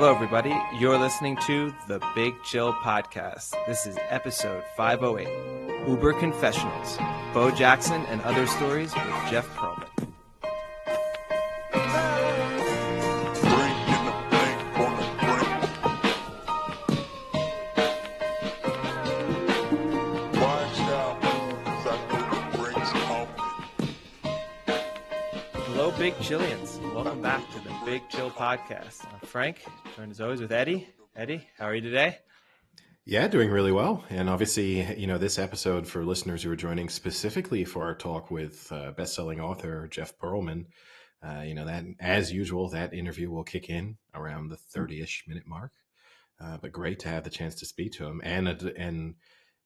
Hello, everybody. You're listening to the Big Chill Podcast. This is episode 508, Uber Confessionals, Bo Jackson and Other Stories with Jeff Pearlman. Hello, Big Chillians. Welcome back to the Big Chill Podcast. I'm Frank, joined as always with Eddie. Eddie, how are you today? Yeah, doing really well. And obviously, this episode for listeners who are joining specifically for our talk with best-selling author Jeff Pearlman, that as usual, that interview will kick in around the 30-ish minute mark. But great to have the chance to speak to him. And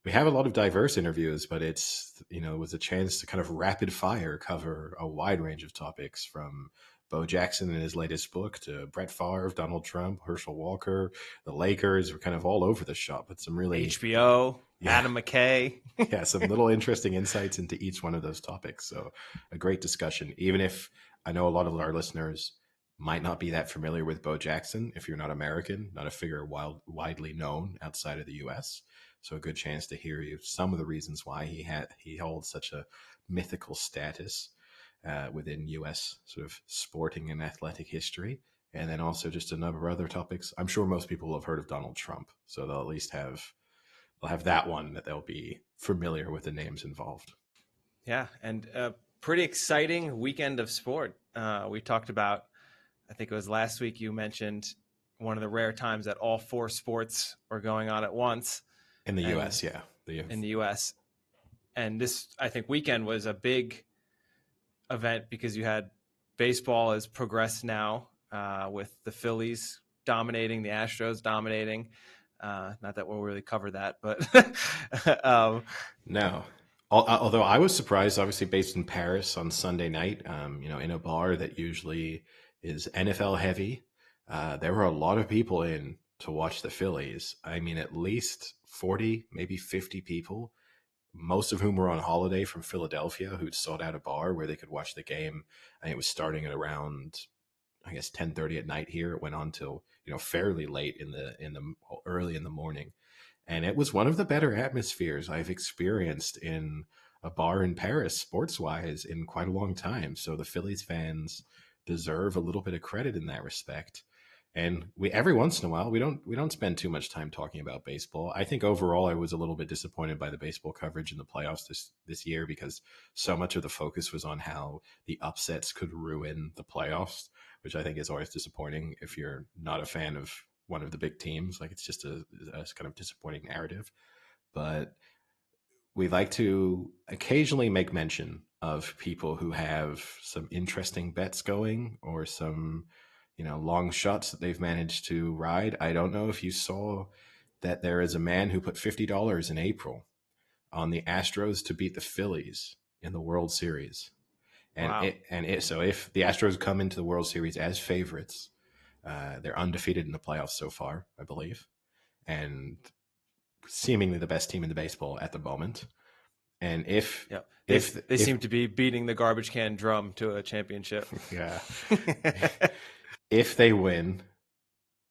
we have a lot of diverse interviews, but it was a chance to kind of rapid fire cover a wide range of topics from Bo Jackson in his latest book to Brett Favre, Donald Trump, Herschel Walker, the Lakers. We're kind of all over the shop, but some really HBO, Adam McKay. Some little interesting insights into each one of those topics. So a great discussion, even if I know a lot of our listeners might not be that familiar with Bo Jackson if you're not American, not a figure widely known outside of the U.S. So a good chance to hear you some of the reasons why he holds such a mythical status within U.S. sort of sporting and athletic history. And then also just a number of other topics. I'm sure most people will have heard of Donald Trump, so they'll at least have that one that they'll be familiar with the names involved. Yeah, and a pretty exciting weekend of sport. We talked about, I think it was last week, you mentioned one of the rare times that all four sports were going on at once. In the U.S., yeah. In the U.S. And this, I think, weekend was a big event because you had baseball has progressed now with the Phillies dominating, the Astros dominating. Not that we'll really cover that, but no. Although I was surprised, obviously based in Paris on Sunday night, in a bar that usually is NFL heavy, there were a lot of people in to watch the Phillies. I mean, at least 40, maybe 50 people, most of whom were on holiday from Philadelphia, who'd sought out a bar where they could watch the game. I think it was starting at around, 10:30 at night here. It went on till, fairly late in the early in the morning. And it was one of the better atmospheres I've experienced in a bar in Paris, sports-wise, in quite a long time. So the Phillies fans deserve a little bit of credit in that respect. And every once in a while, we don't spend too much time talking about baseball. I think overall, I was a little bit disappointed by the baseball coverage in the playoffs this year because so much of the focus was on how the upsets could ruin the playoffs, which I think is always disappointing if you're not a fan of one of the big teams. Like, it's just a kind of disappointing narrative. But we like to occasionally make mention of people who have some interesting bets going or some long shots that they've managed to ride. I don't know if you saw that there is a man who put $50 in April on the Astros to beat the Phillies in the World Series. And wow. So if the Astros come into the World Series as favorites, they're undefeated in the playoffs so far, I believe, and seemingly the best team in the baseball at the moment. And they seem to be beating the garbage can drum to a championship. Yeah. If they win,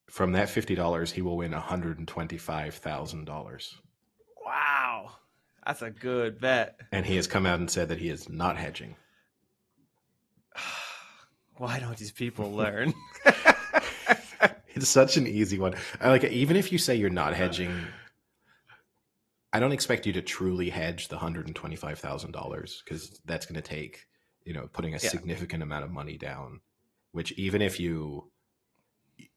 from that $50, he will win $125,000. Wow. That's a good bet. And he has come out and said that he is not hedging. Why don't these people learn? It's such an easy one. Even if you say you're not hedging, I don't expect you to truly hedge the $125,000 because that's going to take, putting a significant amount of money down, which even if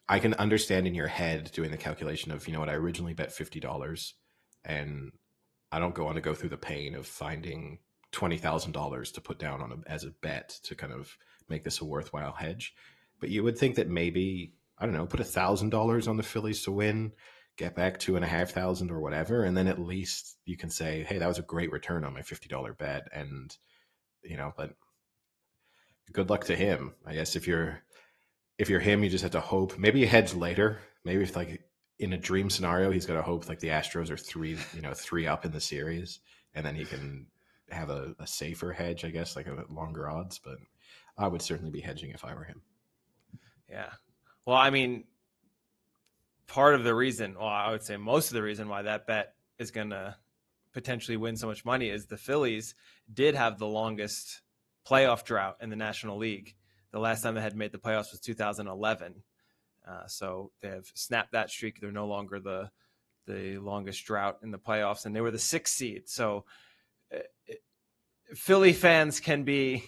I can understand in your head doing the calculation of, I originally bet $50 and I don't want to go through the pain of finding $20,000 to put down as a bet to kind of make this a worthwhile hedge. But you would think that maybe, I don't know, put $1,000 on the Phillies to win, get back $2,500 or whatever. And then at least you can say, hey, that was a great return on my $50 bet. And, but good luck to him. I guess if you're him, you just have to hope. Maybe you hedge later. Maybe if in a dream scenario, he's got to hope the Astros are three up in the series, and then he can have a safer hedge, I guess, like a longer odds. But I would certainly be hedging if I were him. Yeah. Well, I mean, part of the reason, well, I would say most of the reason why that bet is going to potentially win so much money is the Phillies did have the longest playoff drought in the National League. The last time they had made the playoffs was 2011. So they have snapped that streak. They're no longer the longest drought in the playoffs, and they were the 6th seed. So Philly fans can be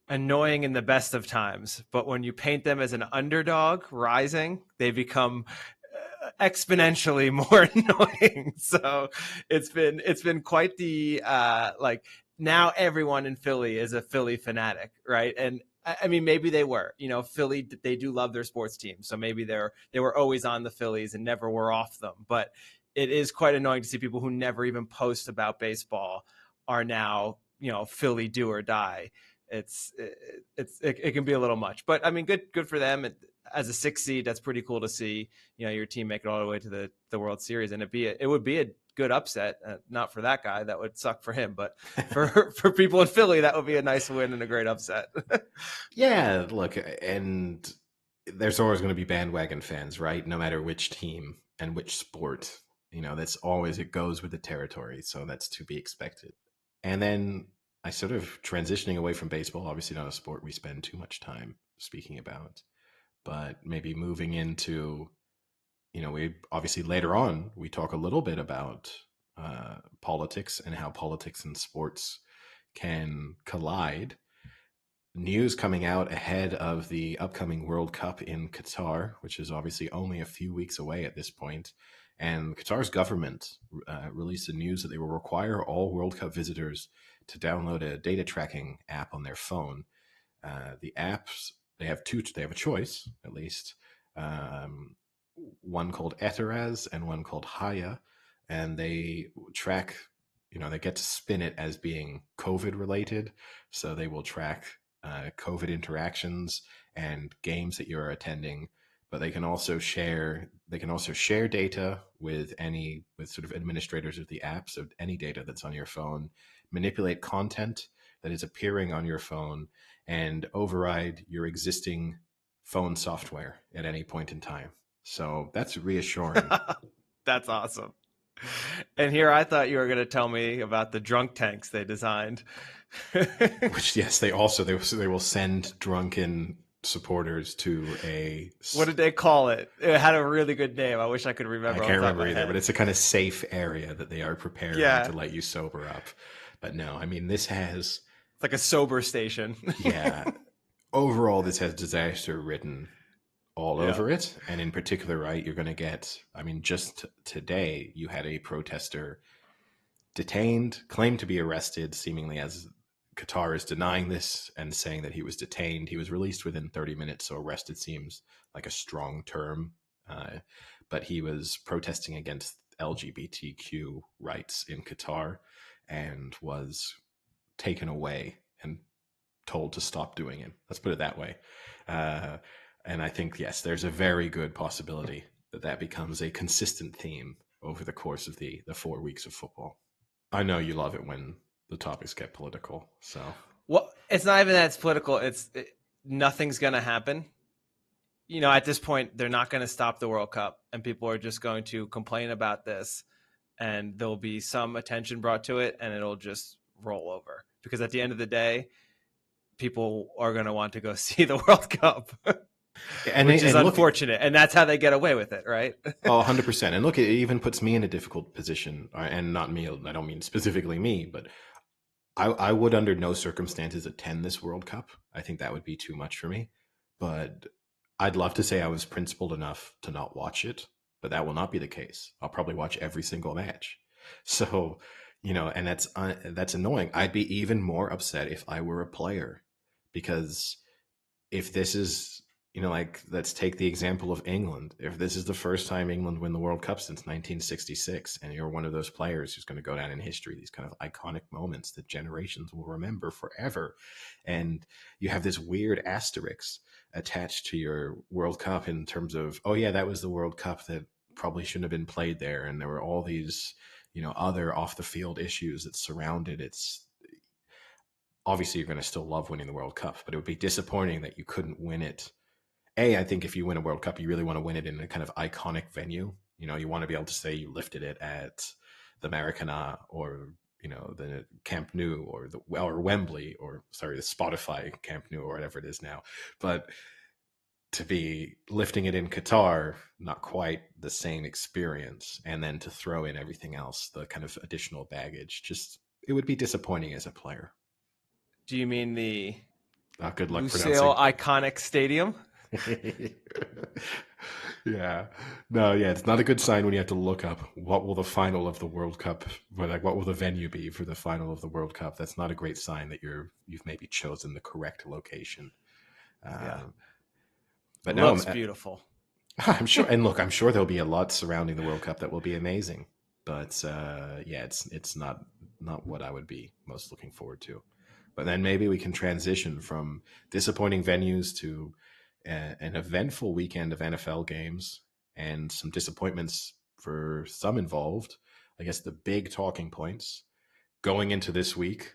annoying in the best of times, but when you paint them as an underdog rising, they become exponentially more annoying. So it's been quite the like, now everyone in Philly is a Philly fanatic, right? And I mean, maybe they were, Philly, they do love their sports team, so maybe they were always on the Phillies and never were off them. But it is quite annoying to see people who never even post about baseball are now, Philly do or die. It can be a little much, but I mean, good for them. As a 6th seed, that's pretty cool to see, your team make it all the way to the World Series, and it would be a good upset. Not for that guy, that would suck for him, but for people in Philly, that would be a nice win and a great upset. Yeah, look, and there's always going to be bandwagon fans, right? No matter which team and which sport, that's always, it goes with the territory. So that's to be expected. And then I sort of transitioning away from baseball, obviously not a sport we spend too much time speaking about, but maybe moving into, we obviously later on, we talk a little bit about politics and how politics and sports can collide. News coming out ahead of the upcoming World Cup in Qatar, which is obviously only a few weeks away at this point. And Qatar's government released the news that they will require all World Cup visitors to download a data tracking app on their phone. The apps, they have a choice, at least. One called Eteraz and one called Haya. And they track, they get to spin it as being COVID related. So they will track COVID interactions and games that you're attending, but they can also share data with sort of administrators of the app. So any data that's on your phone, manipulate content that is appearing on your phone, and override your existing phone software at any point in time. So that's reassuring. That's awesome. And here I thought you were going to tell me about the drunk tanks they designed. Which, yes, they will send drunken supporters to a... What did they call it? It had a really good name. I wish I could remember. I can't remember either, but it's a kind of safe area that they are preparing to let you sober up. But no, I mean, this has... It's like a sober station. Yeah. Overall, this has disaster written all over it. And in particular, right, you're going to get... I mean, just today, you had a protester detained, claimed to be arrested, seemingly, as Qatar is denying this and saying that he was detained. He was released within 30 minutes, so arrested seems like a strong term. But he was protesting against LGBTQ rights in Qatar and was taken away and told to stop doing it. Let's put it that way. And I think, yes, there's a very good possibility that becomes a consistent theme over the course of the 4 weeks of football. I know you love it when the topics get political. So, well, it's not even that it's political. Nothing's going to happen. At this point, they're not going to stop the World Cup, and people are just going to complain about this, and there'll be some attention brought to it, and it'll just roll over. Because at the end of the day, people are going to want to go see the World Cup. Which is unfortunate, and that's how they get away with it, right? 100%. And look, it even puts me in a difficult position, and not me, I don't mean specifically me, but I would under no circumstances attend this World Cup. I think that would be too much for me. But I'd love to say I was principled enough to not watch it, but that will not be the case. I'll probably watch every single match. So, and that's annoying. I'd be even more upset if I were a player, because if this is... like, let's take the example of England. If this is the first time England win the World Cup since 1966, and you're one of those players who's going to go down in history, these kind of iconic moments that generations will remember forever, and you have this weird asterisk attached to your World Cup in terms of, oh yeah, that was the World Cup that probably shouldn't have been played there, and there were all these, other off-the-field issues that surrounded it. Obviously, you're going to still love winning the World Cup, but it would be disappointing that you couldn't win it I think if you win a World Cup, you really want to win it in a kind of iconic venue. You want to be able to say you lifted it at the Maracana or the Camp Nou or Wembley, or sorry, the Spotify Camp Nou or whatever it is now. But to be lifting it in Qatar, not quite the same experience, and then to throw in everything else, the kind of additional baggage, just it would be disappointing as a player. Do you mean the Good luck Lusail pronouncing. iconic stadium? Yeah. No, yeah, it's not a good sign when you have to look up what will the final of the World Cup, what will the venue be for the final of the World Cup. That's not a great sign that you've maybe chosen the correct location. Yeah. But It no, looks beautiful. I'm sure, and look, I'm sure there'll be a lot surrounding the World Cup that will be amazing. But yeah, it's not what I would be most looking forward to. But then maybe we can transition from disappointing venues to an eventful weekend of NFL games and some disappointments for some involved. I guess the big talking points going into this week: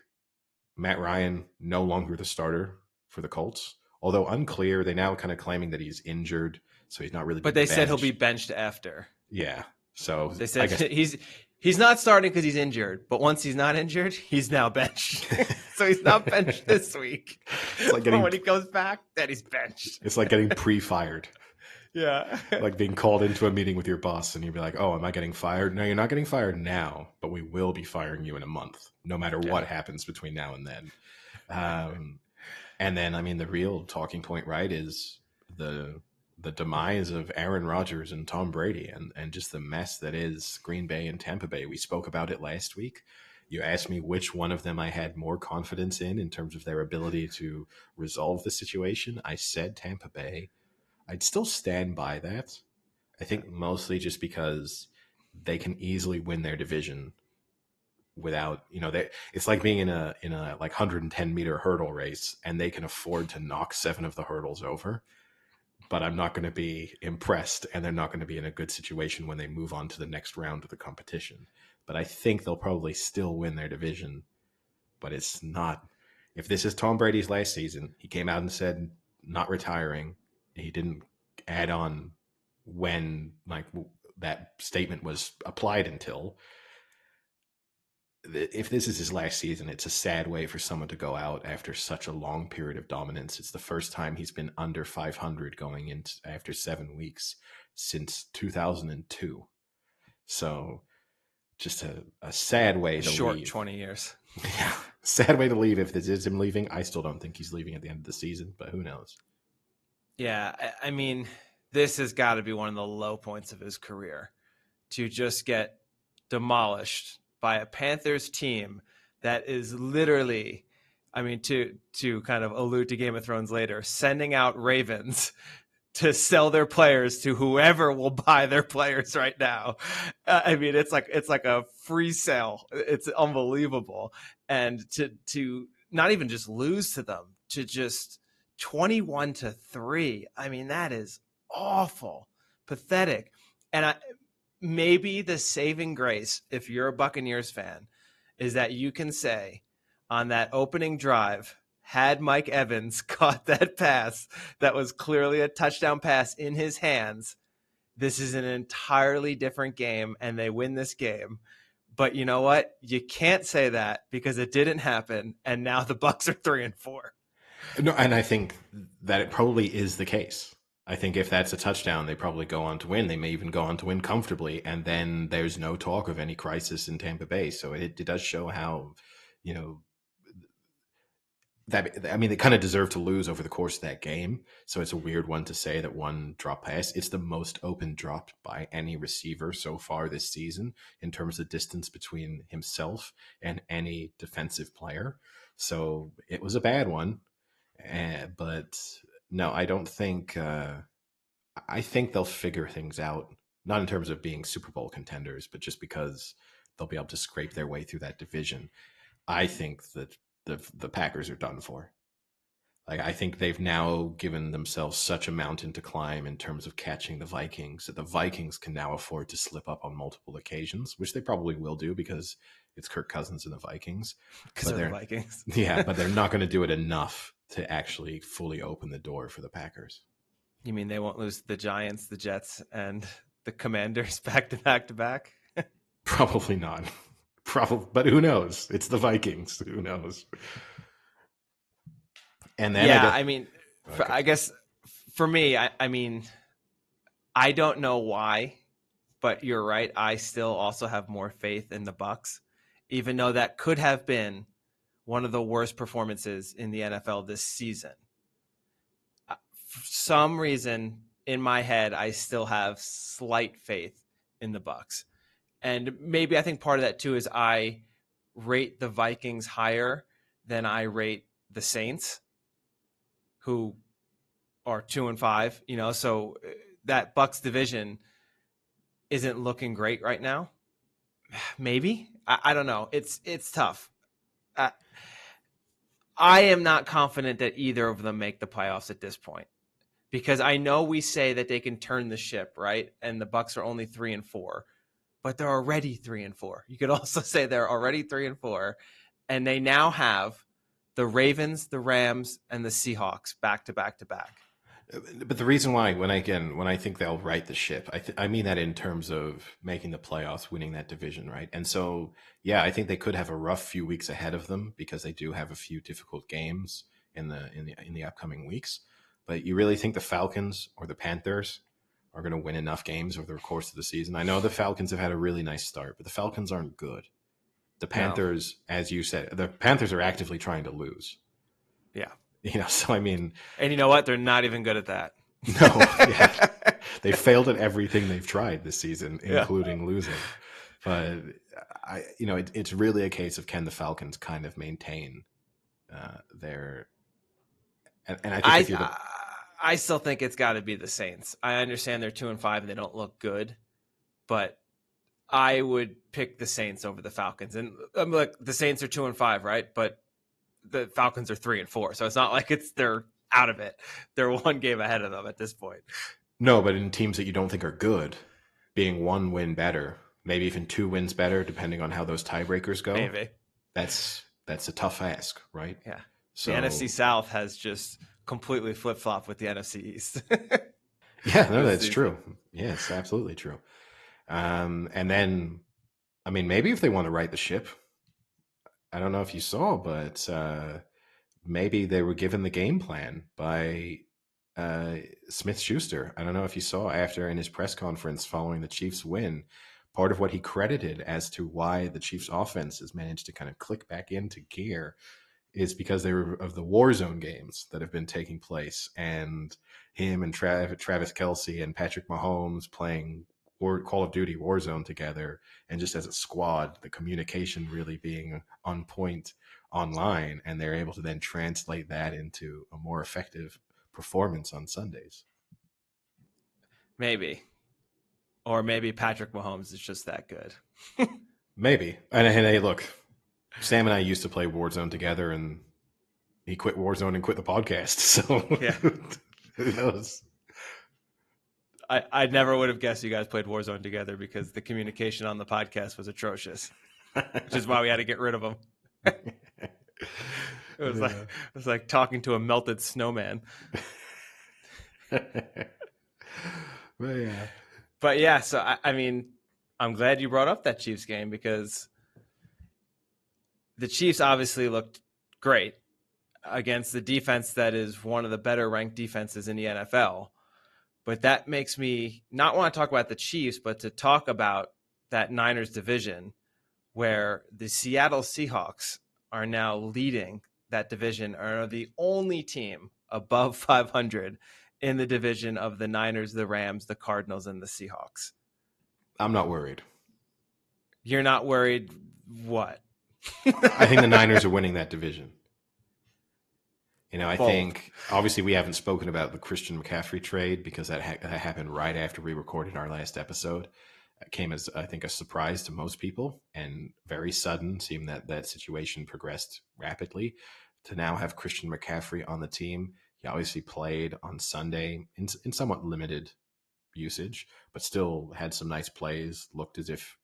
Matt Ryan no longer the starter for the Colts, although unclear. They now kind of claiming that he's injured, so he's not really But being they said he'll be benched. benched after. Yeah, so They I said guess he's not starting because he's injured, but once he's not injured, he's now benched. So he's not benched this week. it's like But getting when he goes back, then he's benched. it's like getting pre-fired. Yeah. Like being called into a meeting with your boss and you'd be like, oh, am I getting fired? No, you're not getting fired now, but we will be firing you in a month, no matter what happens between now and then. And then, I mean, the real talking point, right, is the demise of Aaron Rodgers and Tom Brady, and just the mess that is Green Bay and Tampa Bay. We spoke about it last week. You asked me which one of them I had more confidence in terms of their ability to resolve the situation. I said Tampa Bay. I'd still stand by that. I think mostly just because they can easily win their division without, it's like being in a like 110-meter hurdle race, and they can afford to knock 7 of the hurdles over. But I'm not going to be impressed, and they're not going to be in a good situation when they move on to the next round of the competition. But I think they'll probably still win their division. But it's not. If this is Tom Brady's last season, he came out and said not retiring. He didn't add on when that statement was applied until. If this is his last season, it's a sad way for someone to go out after such a long period of dominance. It's the first time he's been under 500 going into after 7 weeks since 2002. So just a sad way to Short leave. 20 years. Yeah, sad way to leave. If this is him leaving, I still don't think he's leaving at the end of the season, but who knows? Yeah, I mean, this has got to be one of the low points of his career, to just get demolished by a Panthers team that is literally, I mean, to kind of allude to Game of Thrones later, sending out ravens to sell their players to whoever will buy their players right now. I mean, it's like a free sale. It's unbelievable. And to not even just lose to them, to just 21-3. I mean, that is awful, pathetic. And maybe the saving grace, if you're a Buccaneers fan, is that you can say on that opening drive, had Mike Evans caught that pass that was clearly a touchdown pass in his hands, this is an entirely different game and they win this game. But you know what? You can't say that because it didn't happen. And now the Bucs are 3-4. No, and I think that it probably is the case. I think if that's a touchdown, they probably go on to win. They may even go on to win comfortably, and then there's no talk of any crisis in Tampa Bay. So it does show how, that, I mean, they kind of deserve to lose over the course of that game. So it's a weird one to say that one drop pass. It's the most open dropped by any receiver so far this season in terms of distance between himself and any defensive player. So it was a bad one. But no, I don't think. I think they'll figure things out. Not in terms of being Super Bowl contenders, but just because they'll be able to scrape their way through that division. I think that the Packers are done for. Like, I think they've now given themselves such a mountain to climb in terms of catching the Vikings that the Vikings can now afford to slip up on multiple occasions, which they probably will do because it's Kirk Cousins and the Vikings. Because they're the Vikings. Yeah, but they're not going to do it enough to actually fully open the door for the Packers. You mean they won't lose to the Giants, the Jets, and the Commanders back to back to back? Probably not. Probably, but who knows? It's the Vikings. Who knows? And then Yeah, okay. I guess for me, I mean, I don't know why, but you're right. I still also have more faith in the Bucs, even though that could have been one of the worst performances in the NFL this season. For some reason in my head, I still have slight faith in the Bucs. And maybe I think part of that too is I rate the Vikings higher than I rate the Saints, who are 2-5, so that Bucs division isn't looking great right now. Maybe. I don't know. It's tough. I am not confident that either of them make the playoffs at this point, because I know we say that they can turn the ship, right? And the Bucs are only 3-4, but they're already 3-4. You could also say they're already 3-4, and they now have the Ravens, the Rams, and the Seahawks back to back to back. But the reason why, when I think they'll right the ship, I mean that in terms of making the playoffs, winning that division, right? And so, yeah, I think they could have a rough few weeks ahead of them because they do have a few difficult games in the upcoming weeks. But you really think the Falcons or the Panthers are going to win enough games over the course of the season? I know the Falcons have had a really nice start, but the Falcons aren't good. The Panthers, as you said, the Panthers are actively trying to lose. Yeah. So I mean, and you know what? They're not even good at that. No, yeah, they failed at everything they've tried this season, including losing. But it's really a case of can the Falcons kind of maintain their? And I think I still think it's got to be the Saints. I understand they're 2-5 and they don't look good, but I would pick the Saints over the Falcons. And I'm like, the Saints are 2-5, right? But the Falcons are 3-4, so it's not like they're out of it. They're one game ahead of them at this point. No, but in teams that you don't think are good, being one win better, maybe even 2 wins better, depending on how those tiebreakers go. Maybe that's a tough ask, right? Yeah. So the NFC South has just completely flip flopped with the NFC East. Yeah, no, that's true. Yeah, it's absolutely true. And then, I mean, maybe if they want to right the ship, I don't know if you saw, but maybe they were given the game plan by Smith-Schuster. I don't know if you saw after in his press conference following the Chiefs' win, part of what he credited as to why the Chiefs' offense has managed to kind of click back into gear is because they were of the war zone games that have been taking place, and him and Travis Kelce and Patrick Mahomes playing Call of Duty Warzone together, and just as a squad, the communication really being on point online, and they're able to then translate that into a more effective performance on Sundays. Maybe. Or maybe Patrick Mahomes is just that good. Maybe. And hey, look, Sam and I used to play Warzone together, and he quit Warzone and quit the podcast. So yeah. Who knows? I never would have guessed you guys played Warzone together because the communication on the podcast was atrocious, which is why we had to get rid of him. It was like talking to a melted snowman. But yeah, so I mean, I'm glad you brought up that Chiefs game because the Chiefs obviously looked great against the defense that is one of the better ranked defenses in the NFL. But that makes me not want to talk about the Chiefs, but to talk about that Niners division where the Seattle Seahawks are now leading that division, are the only team above 500 in the division of the Niners, the Rams, the Cardinals, and the Seahawks. I'm not worried. You're not worried? What? I think the Niners are winning that division. I think obviously we haven't spoken about the Christian McCaffrey trade because that happened right after we recorded our last episode. It came as, I think, a surprise to most people and very sudden, seeing that situation progressed rapidly to now have Christian McCaffrey on the team. He obviously played on Sunday in somewhat limited usage, but still had some nice plays, looked as if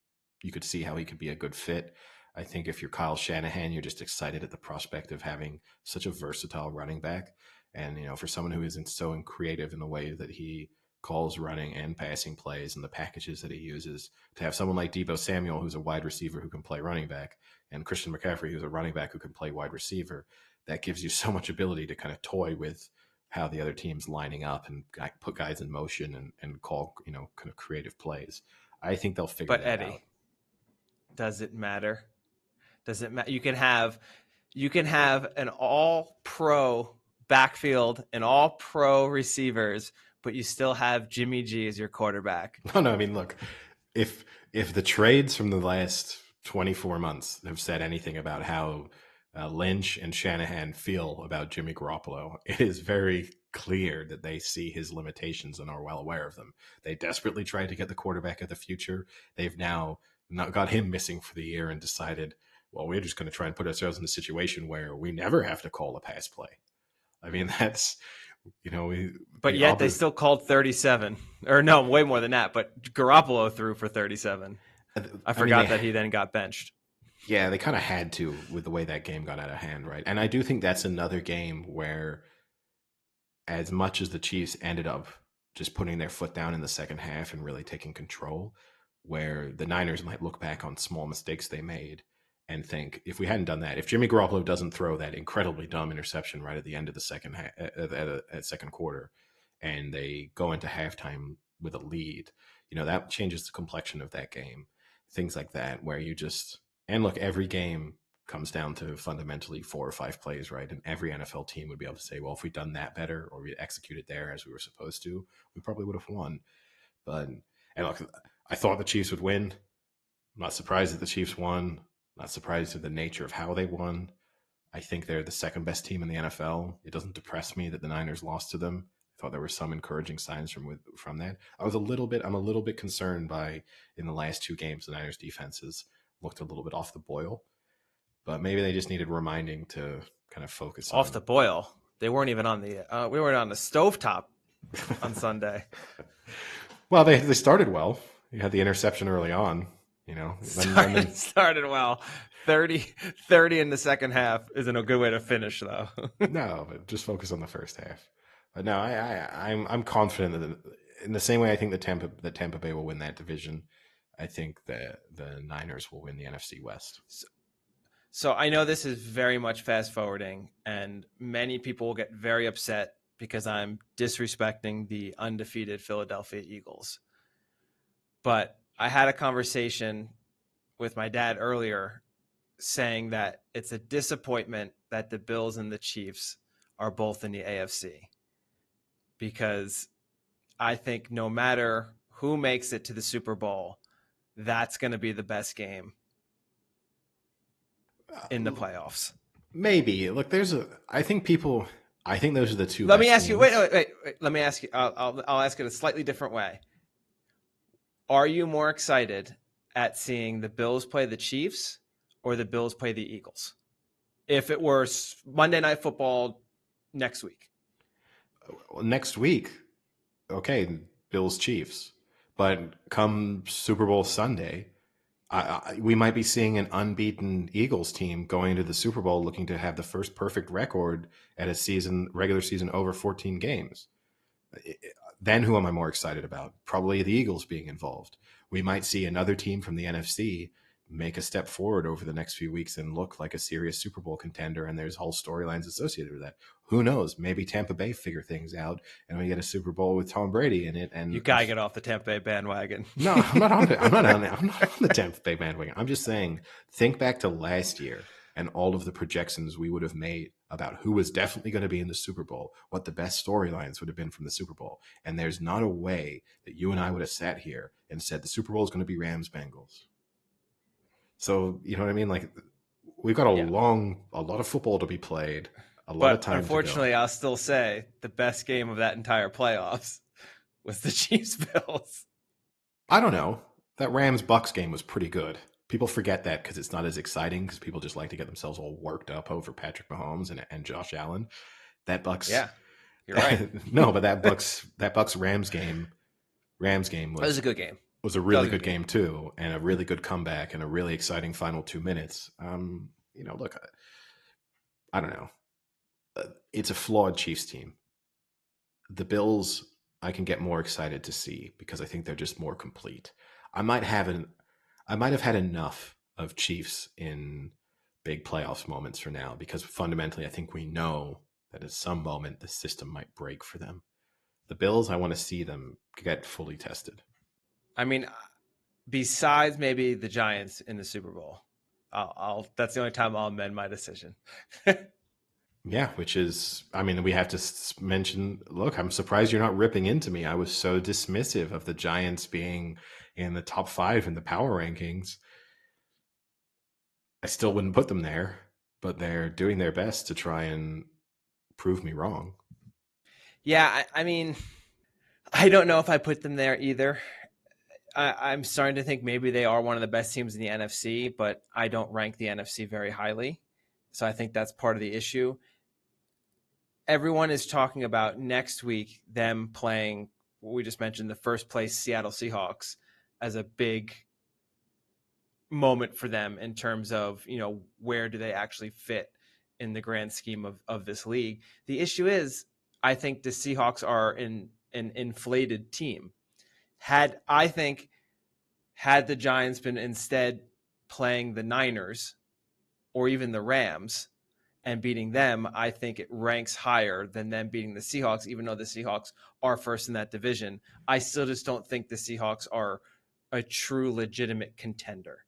you could see how he could be a good fit. I think if you're Kyle Shanahan, you're just excited at the prospect of having such a versatile running back. And, for someone who isn't so creative in the way that he calls running and passing plays and the packages that he uses, to have someone like Deebo Samuel, who's a wide receiver who can play running back, and Christian McCaffrey, who's a running back who can play wide receiver, that gives you so much ability to kind of toy with how the other team's lining up and put guys in motion and call, kind of creative plays. I think they'll figure But that Eddie, out. does it matter? Does it matter? You can have an all-pro backfield and all-pro receivers, but you still have Jimmy G as your quarterback. No, I mean, look, if the trades from the last 24 months have said anything about how Lynch and Shanahan feel about Jimmy Garoppolo, it is very clear that they see his limitations and are well aware of them. They desperately tried to get the quarterback of the future. They've now not got him missing for the year and decided, well, we're just going to try and put ourselves in a situation where we never have to call a pass play. I mean, that's, but yet they still called 37, or no, way more than that. But Garoppolo threw for 37. I forgot that he then got benched. Yeah, they kind of had to with the way that game got out of hand, right? And I do think that's another game where, as much as the Chiefs ended up just putting their foot down in the second half and really taking control, where the Niners might look back on small mistakes they made and think, if we hadn't done that, if Jimmy Garoppolo doesn't throw that incredibly dumb interception right at the end of the second quarter, and they go into halftime with a lead, that changes the complexion of that game. Things like that, where you just, and look, every game comes down to fundamentally 4 or 5 plays, right? And every NFL team would be able to say, well, if we'd done that better or we executed there as we were supposed to, we probably would have won. And look, I thought the Chiefs would win. I'm not surprised that the Chiefs won. Not surprised at the nature of how they won. I think they're the second best team in the NFL. It doesn't depress me that the Niners lost to them. I thought there were some encouraging signs from that. I'm a little bit concerned by, in the last 2 games, the Niners defenses looked a little bit off the boil, but maybe they just needed reminding to kind of focus off the boil. They weren't even on we weren't on the stovetop on Sunday. Well, they started well. You had the interception early on. Started well. 30 in the second half isn't a good way to finish, though. No, but just focus on the first half. But no, I'm confident that in the same way I think that Tampa Bay will win that division, I think that the Niners will win the NFC West. So I know this is very much fast forwarding, and many people will get very upset because I'm disrespecting the undefeated Philadelphia Eagles. But I had a conversation with my dad earlier saying that it's a disappointment that the Bills and the Chiefs are both in the AFC, because I think no matter who makes it to the Super Bowl, that's going to be the best game in the playoffs. Maybe. Look, I think those are the two. Let me ask you. Wait. Let me ask you. I'll ask it a slightly different way. Are you more excited at seeing the Bills play the Chiefs or the Bills play the Eagles? If it were Monday Night Football next week. Next week, okay, Bills Chiefs. But come Super Bowl Sunday, we might be seeing an unbeaten Eagles team going into the Super Bowl looking to have the first perfect record at a regular season over 14 games. Then who am I more excited about? Probably the Eagles being involved. We might see another team from the NFC make a step forward over the next few weeks and look like a serious Super Bowl contender, and there's whole storylines associated with that. Who knows? Maybe Tampa Bay figure things out and we get a Super Bowl with Tom Brady in it. And you gotta get off the Tampa Bay bandwagon. No, I'm not on it. I'm not on the Tampa Bay bandwagon. I'm just saying, think back to last year and all of the projections we would have made about who was definitely going to be in the Super Bowl, what the best storylines would have been from the Super Bowl. And there's not a way that you and I would have sat here and said the Super Bowl is going to be Rams-Bengals. So, you know what I mean? Like, we've got a lot of football to be played, a lot of time. Unfortunately, I'll still say the best game of that entire playoffs was the Chiefs-Bills. I don't know. That Rams-Bucs game was pretty good. People forget that because it's not as exciting because people just like to get themselves all worked up over Patrick Mahomes and Josh Allen. That Bucs, yeah, you're right. No, but that Bucs Rams game was a good game. Was a really good game too, and a really good comeback and a really exciting final 2 minutes. Look, I don't know. it's a flawed Chiefs team. The Bills, I can get more excited to see because I think they're just more complete. I might have had enough of Chiefs in big playoffs moments for now because fundamentally I think we know that at some moment the system might break for them. The Bills, I want to see them get fully tested. I mean, besides maybe the Giants in the Super Bowl, that's the only time I'll amend my decision. Yeah, which is, I mean, we have to mention, look, I'm surprised you're not ripping into me. I was so dismissive of the Giants being in the top 5 in the power rankings. I still wouldn't put them there, but they're doing their best to try and prove me wrong. Yeah, I mean, I don't know if I put them there either. I'm starting to think maybe they are one of the best teams in the NFC, but I don't rank the NFC very highly. So I think that's part of the issue. Everyone is talking about next week them playing what we just mentioned, the first place Seattle Seahawks, as a big moment for them in terms of, where do they actually fit in the grand scheme of this league. The issue is, I think the Seahawks are an inflated team. Had the Giants been instead playing the Niners or even the Rams and beating them, I think it ranks higher than them beating the Seahawks, even though the Seahawks are first in that division. I still just don't think the Seahawks are a true legitimate contender.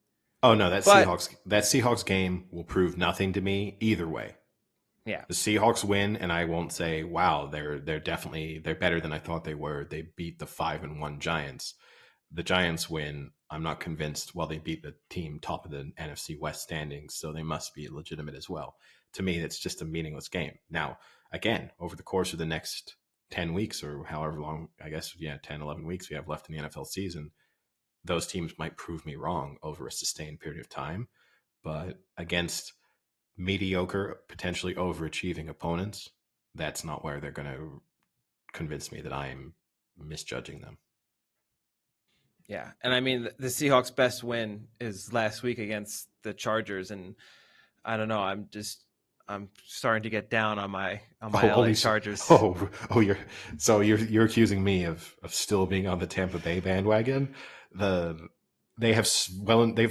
Oh no, that But Seahawks game will prove nothing to me either way. yeah, The Seahawks win, and I won't say, "Wow, they're better than I thought they were." They beat the 5-1 Giants. The Giants win. I'm not convinced. Well, they beat the team top of the NFC West standings, so they must be legitimate as well. To me, it's just a meaningless game. Now, again, over the course of the next 10 weeks or however long, I guess, 10, 11 weeks we have left in the NFL season, those teams might prove me wrong over a sustained period of time. But against mediocre, potentially overachieving opponents, that's not where they're going to convince me that I'm misjudging them. yeah. And I mean, the Seahawks' best win is last week against the Chargers. And I don't know, I'm starting to get down on my LA Chargers. You're accusing me of still being on the Tampa Bay bandwagon. They've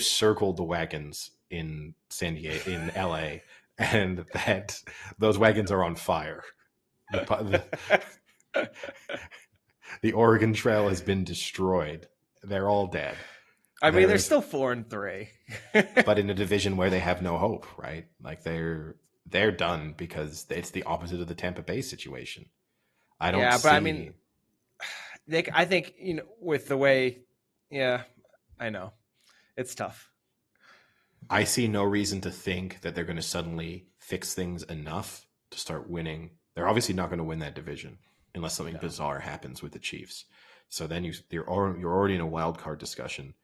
circled the wagons in San Diego, in LA, and that those wagons are on fire. The Oregon Trail has been destroyed. They're all dead. I mean, they're still 4-3, but in a division where they have no hope, right? Like they're done because it's the opposite of the Tampa Bay situation. I don't. Yeah, but I mean, I think with the way, yeah, I know it's tough. I see no reason to think that they're going to suddenly fix things enough to start winning. They're obviously not going to win that division unless something bizarre happens with the Chiefs. So then you're already in a wild card discussion,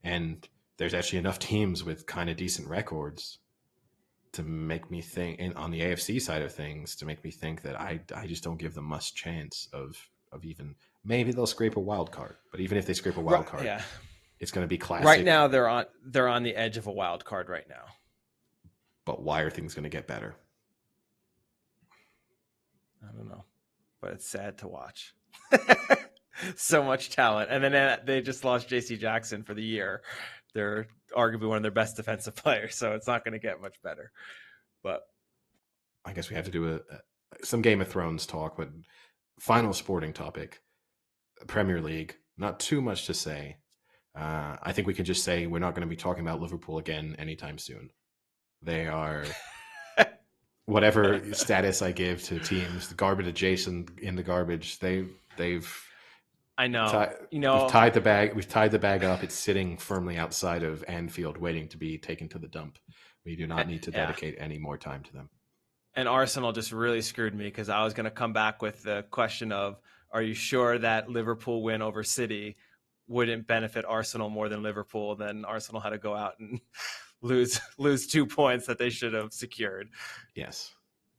and there's actually enough teams with kind of decent records to make me think, and on the AFC side of things, to make me think that I just don't give them much chance of even, maybe they'll scrape a wild card. But even if they scrape a wild card, it's going to be classic. Right now, they're on the edge of a wild card right now. But why are things going to get better? I don't know, but it's sad to watch. So much talent, and then they just lost J.C. Jackson for the year. They're arguably one of their best defensive players, so it's not going to get much better. But I guess we have to do some Game of Thrones talk. But final sporting topic, Premier League. Not too much to say. I think we can just say we're not going to be talking about Liverpool again anytime soon. They are whatever status I give to teams, the garbage adjacent in the garbage. They've. I know. We've tied the bag. We've tied the bag up. It's sitting firmly outside of Anfield, waiting to be taken to the dump. We do not need to dedicate any more time to them. And Arsenal just really screwed me because I was going to come back with the question of, are you sure that Liverpool win over City wouldn't benefit Arsenal more than Liverpool? Then Arsenal had to go out and lose 2 points that they should have secured. Yes.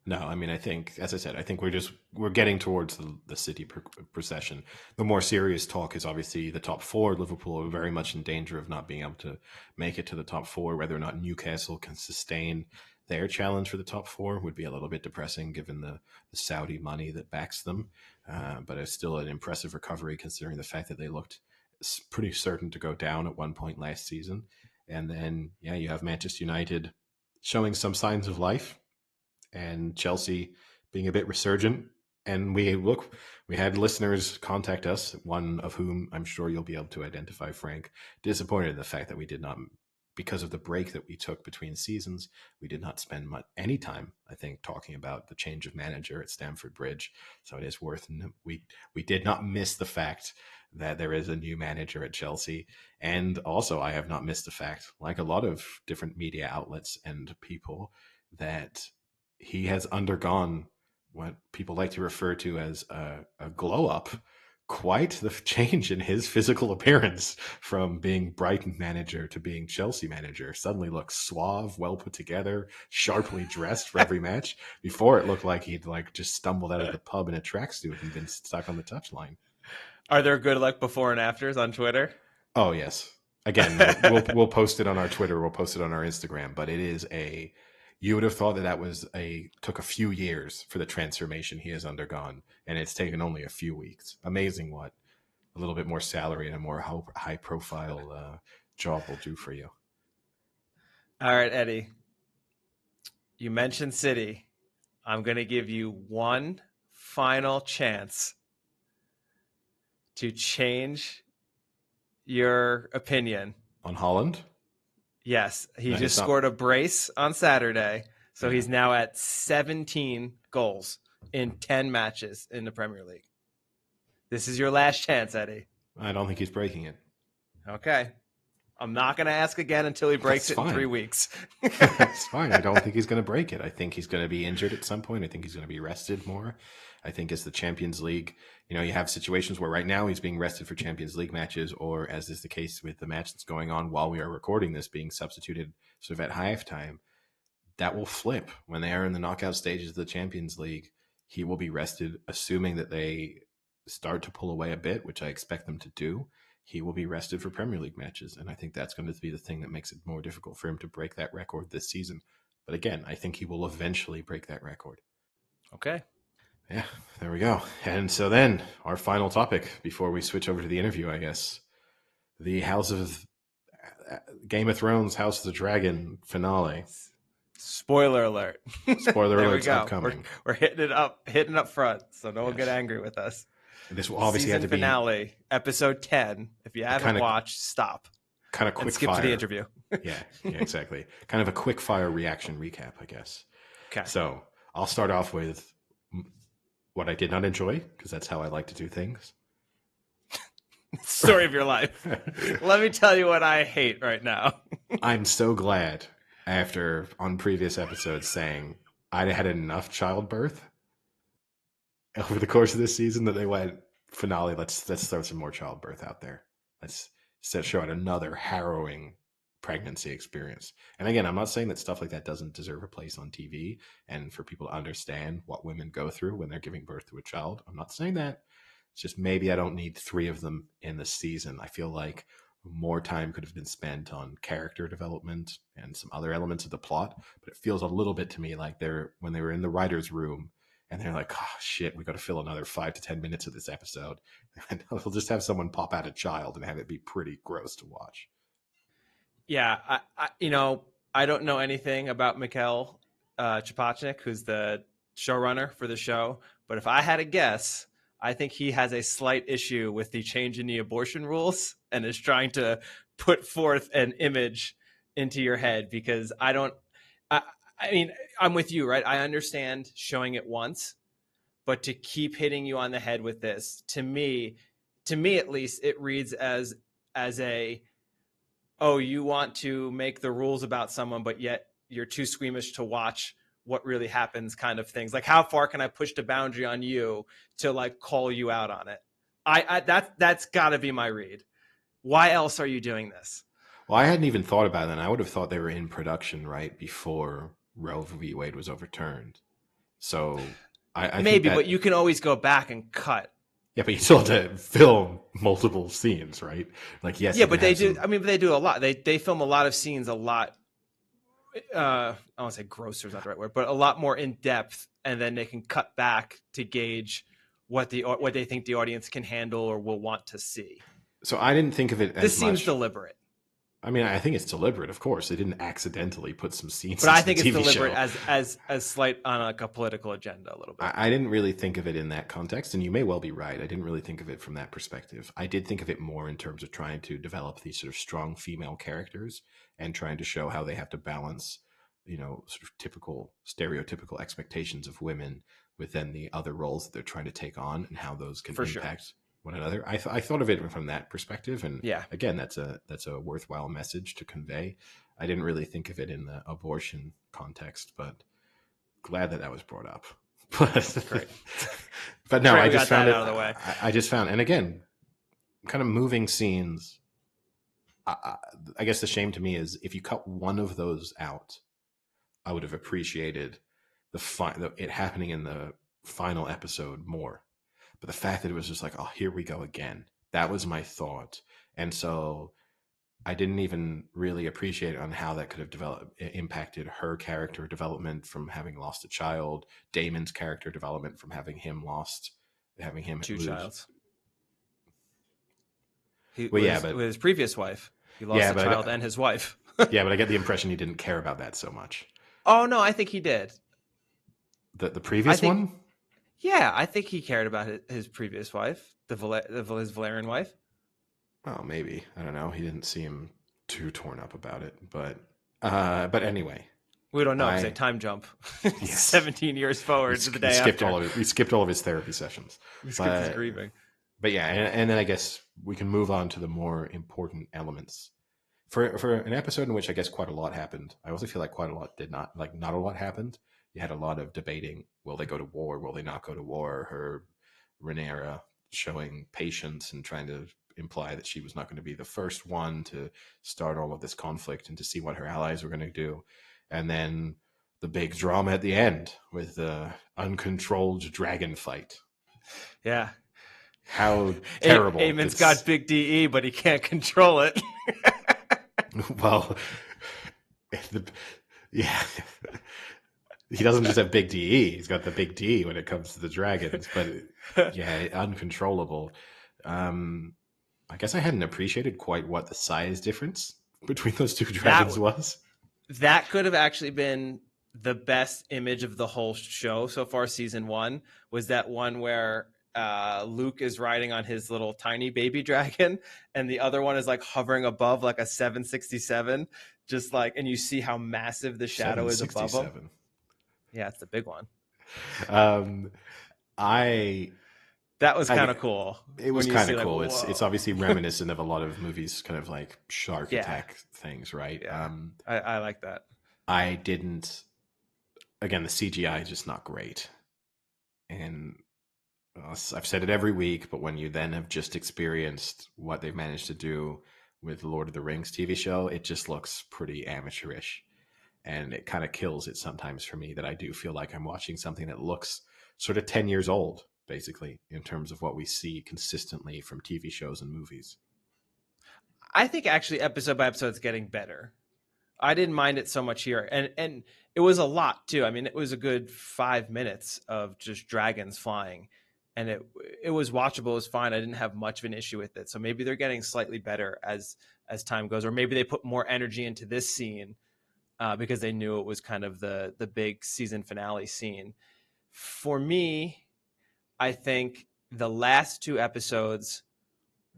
No, I mean, I think, as I said, I think we're getting towards the City procession. The more serious talk is obviously the top 4. Liverpool are very much in danger of not being able to make it to the top 4, whether or not Newcastle can sustain their challenge for the top four would be a little bit depressing given the Saudi money that backs them. But it's still an impressive recovery considering the fact that they looked pretty certain to go down at one point last season. And then, yeah, you have Manchester United showing some signs of life and Chelsea being a bit resurgent. And we had listeners contact us, one of whom I'm sure you'll be able to identify, Frank, disappointed in the fact that we did not, because of the break that we took between seasons, we did not spend any time, I think, talking about the change of manager at Stamford Bridge. So it is worth, we did not miss the fact that there is a new manager at Chelsea. And also, I have not missed the fact, like a lot of different media outlets and people, that he has undergone what people like to refer to as a glow up. Quite the change in his physical appearance from being Brighton manager to being Chelsea manager. Suddenly looks suave, well put together, sharply dressed for every match. Before it looked like he'd just stumbled out of the pub in a tracksuit and been stuck on the touchline. Are there good before and afters on Twitter? Oh yes. Again, we'll post it on our Twitter. We'll post it on our Instagram. But it is you would have thought that took a few years for the transformation he has undergone, and it's taken only a few weeks. Amazing what a little bit more salary and a more high profile job will do for you. All right, Eddie. You mentioned City. I'm going to give you one final chance to change your opinion on Haaland. Yes, he just scored a brace on Saturday, so he's now at 17 goals in 10 matches in the Premier League. This is your last chance, Eddie. I don't think he's breaking it. Okay. I'm not going to ask again until he breaks it in 3 weeks. That's fine. I don't think he's going to break it. I think he's going to be injured at some point. I think he's going to be rested more. I think as the Champions League, you have situations where right now he's being rested for Champions League matches, or as is the case with the match that's going on while we are recording this, being substituted sort of at halftime. That will flip when they are in the knockout stages of the Champions League. He will be rested, assuming that they start to pull away a bit, which I expect them to do. He will be rested for Premier League matches. And I think that's going to be the thing that makes it more difficult for him to break that record this season. But again, I think he will eventually break that record. Okay. Yeah, there we go. And so then our final topic before we switch over to the interview, I guess, the Game of Thrones, House of the Dragon finale. Spoiler alert. Spoiler alert's upcoming. We're hitting it up front, so no one get angry with us. This will obviously have to be finale, episode 10. If you haven't watched, stop. Kind of quick skip fire. To the interview. yeah, exactly. Kind of a quick fire reaction recap, I guess. Okay. So I'll start off with what I did not enjoy, because that's how I like to do things. Story of your life. Let me tell you what I hate right now. I'm so glad after on previous episodes saying I had enough childbirth over the course of this season that they went finale. Let's throw some more childbirth out there. Let's show out another harrowing pregnancy experience. And again, I'm not saying that stuff like that doesn't deserve a place on TV and for people to understand what women go through when they're giving birth to a child. I'm not saying that. It's just maybe I don't need 3 of them in the season. I feel like more time could have been spent on character development and some other elements of the plot. But it feels a little bit to me like when they were in the writer's room and they're like, oh shit, we got to fill another 5 to 10 minutes of this episode. And we'll just have someone pop out a child and have it be pretty gross to watch. Yeah, I don't know anything about Mikhail Chapachnik, who's the showrunner for the show. But if I had a guess, I think he has a slight issue with the change in the abortion rules and is trying to put forth an image into your head, because I mean, I'm with you, right? I understand showing it once, but to keep hitting you on the head with this, to me at least, it reads as a, oh, you want to make the rules about someone, but yet you're too squeamish to watch what really happens kind of things. Like, how far can I push the boundary on you to call you out on it? That's gotta be my read. Why else are you doing this? Well, I hadn't even thought about it, and I would have thought they were in production right before Roe v. Wade was overturned. So I maybe, but you can always go back and cut. Yeah, but you still have to film multiple scenes, right? Yes. Yeah, but they do. I mean, they do a lot. They film a lot of scenes a lot I don't want to say grosser is not the right word, but a lot more in depth, and then they can cut back to gauge what they think the audience can handle or will want to see. So I didn't think of it as This seems much. deliberate. I mean, I think it's deliberate, of course. They didn't accidentally put some scenes But I into think the it's TV deliberate show. as slight on like a political agenda a little bit. I didn't really think of it in that context, and you may well be right. I didn't really think of it from that perspective. I did think of it more in terms of trying to develop these sort of strong female characters and trying to show how they have to balance, sort of typical, stereotypical expectations of women with then the other roles that they're trying to take on and how those can For impact sure. one another. I thought of it from that perspective, and Yeah. again, that's a worthwhile message to convey. I didn't really think of it in the abortion context, but glad that was brought up. Great. But no, Great, I we just got found that it. out of the way. I just found, and again, kind of moving scenes. I guess the shame to me is if you cut one of those out, I would have appreciated it happening in the final episode more. But the fact that it was just like, oh, here we go again. That was my thought, and so I didn't even really appreciate on how that could have impacted her character development from having lost a child, Damon's character development from having him Two lose. childs. Well, With his previous wife. He lost a child and his wife. Yeah, but I get the impression he didn't care about that so much. Oh, no, I think he did. The previous one? Yeah, I think he cared about his previous wife, his Valerian wife. Oh, maybe. I don't know. He didn't seem too torn up about it. But anyway. We don't know because they time jump 17 years forward to the day after. We skipped all of his therapy sessions. We skipped his grieving. But yeah, and then I guess we can move on to the more important elements. For an episode in which I guess quite a lot happened, I also feel like quite a lot did not. Like, not a lot happened. You had a lot of debating. Will they go to war? Will they not go to war? Her Rhaenyra showing patience and trying to imply that she was not going to be the first one to start all of this conflict and to see what her allies were going to do. And then the big drama at the end with the uncontrolled dragon fight. Yeah. How terrible. Aemon's got big DE, but he can't control it. Well, yeah. He doesn't just have big DE. He's got the big D when it comes to the dragons. But yeah, uncontrollable. I guess I hadn't appreciated quite what the size difference between those two dragons was. That could have actually been the best image of the whole show so far. Season 1 was that one where Luke is riding on his little tiny baby dragon, and the other one is like hovering above like a 767, just like, and you see how massive the shadow is above him. Yeah, it's the big one. That was kind of cool. It was kind of cool. It's obviously reminiscent of a lot of movies, kind of like shark attack things, right? Yeah. I like that. I didn't. Again, the CGI is just not great, and I've said it every week. But when you then have just experienced what they've managed to do with the Lord of the Rings TV show, it just looks pretty amateurish, and it kind of kills it sometimes for me. That I do feel like I'm watching something that looks sort of 10 years old, basically, in terms of what we see consistently from TV shows and movies. I think actually episode by episode it's getting better. I didn't mind it so much here. And it was a lot too. I mean, it was a good 5 minutes of just dragons flying, and it was watchable. It was fine. I didn't have much of an issue with it. So maybe they're getting slightly better as time goes, or maybe they put more energy into this scene because they knew it was kind of the big season finale scene. For me, I think the last 2 episodes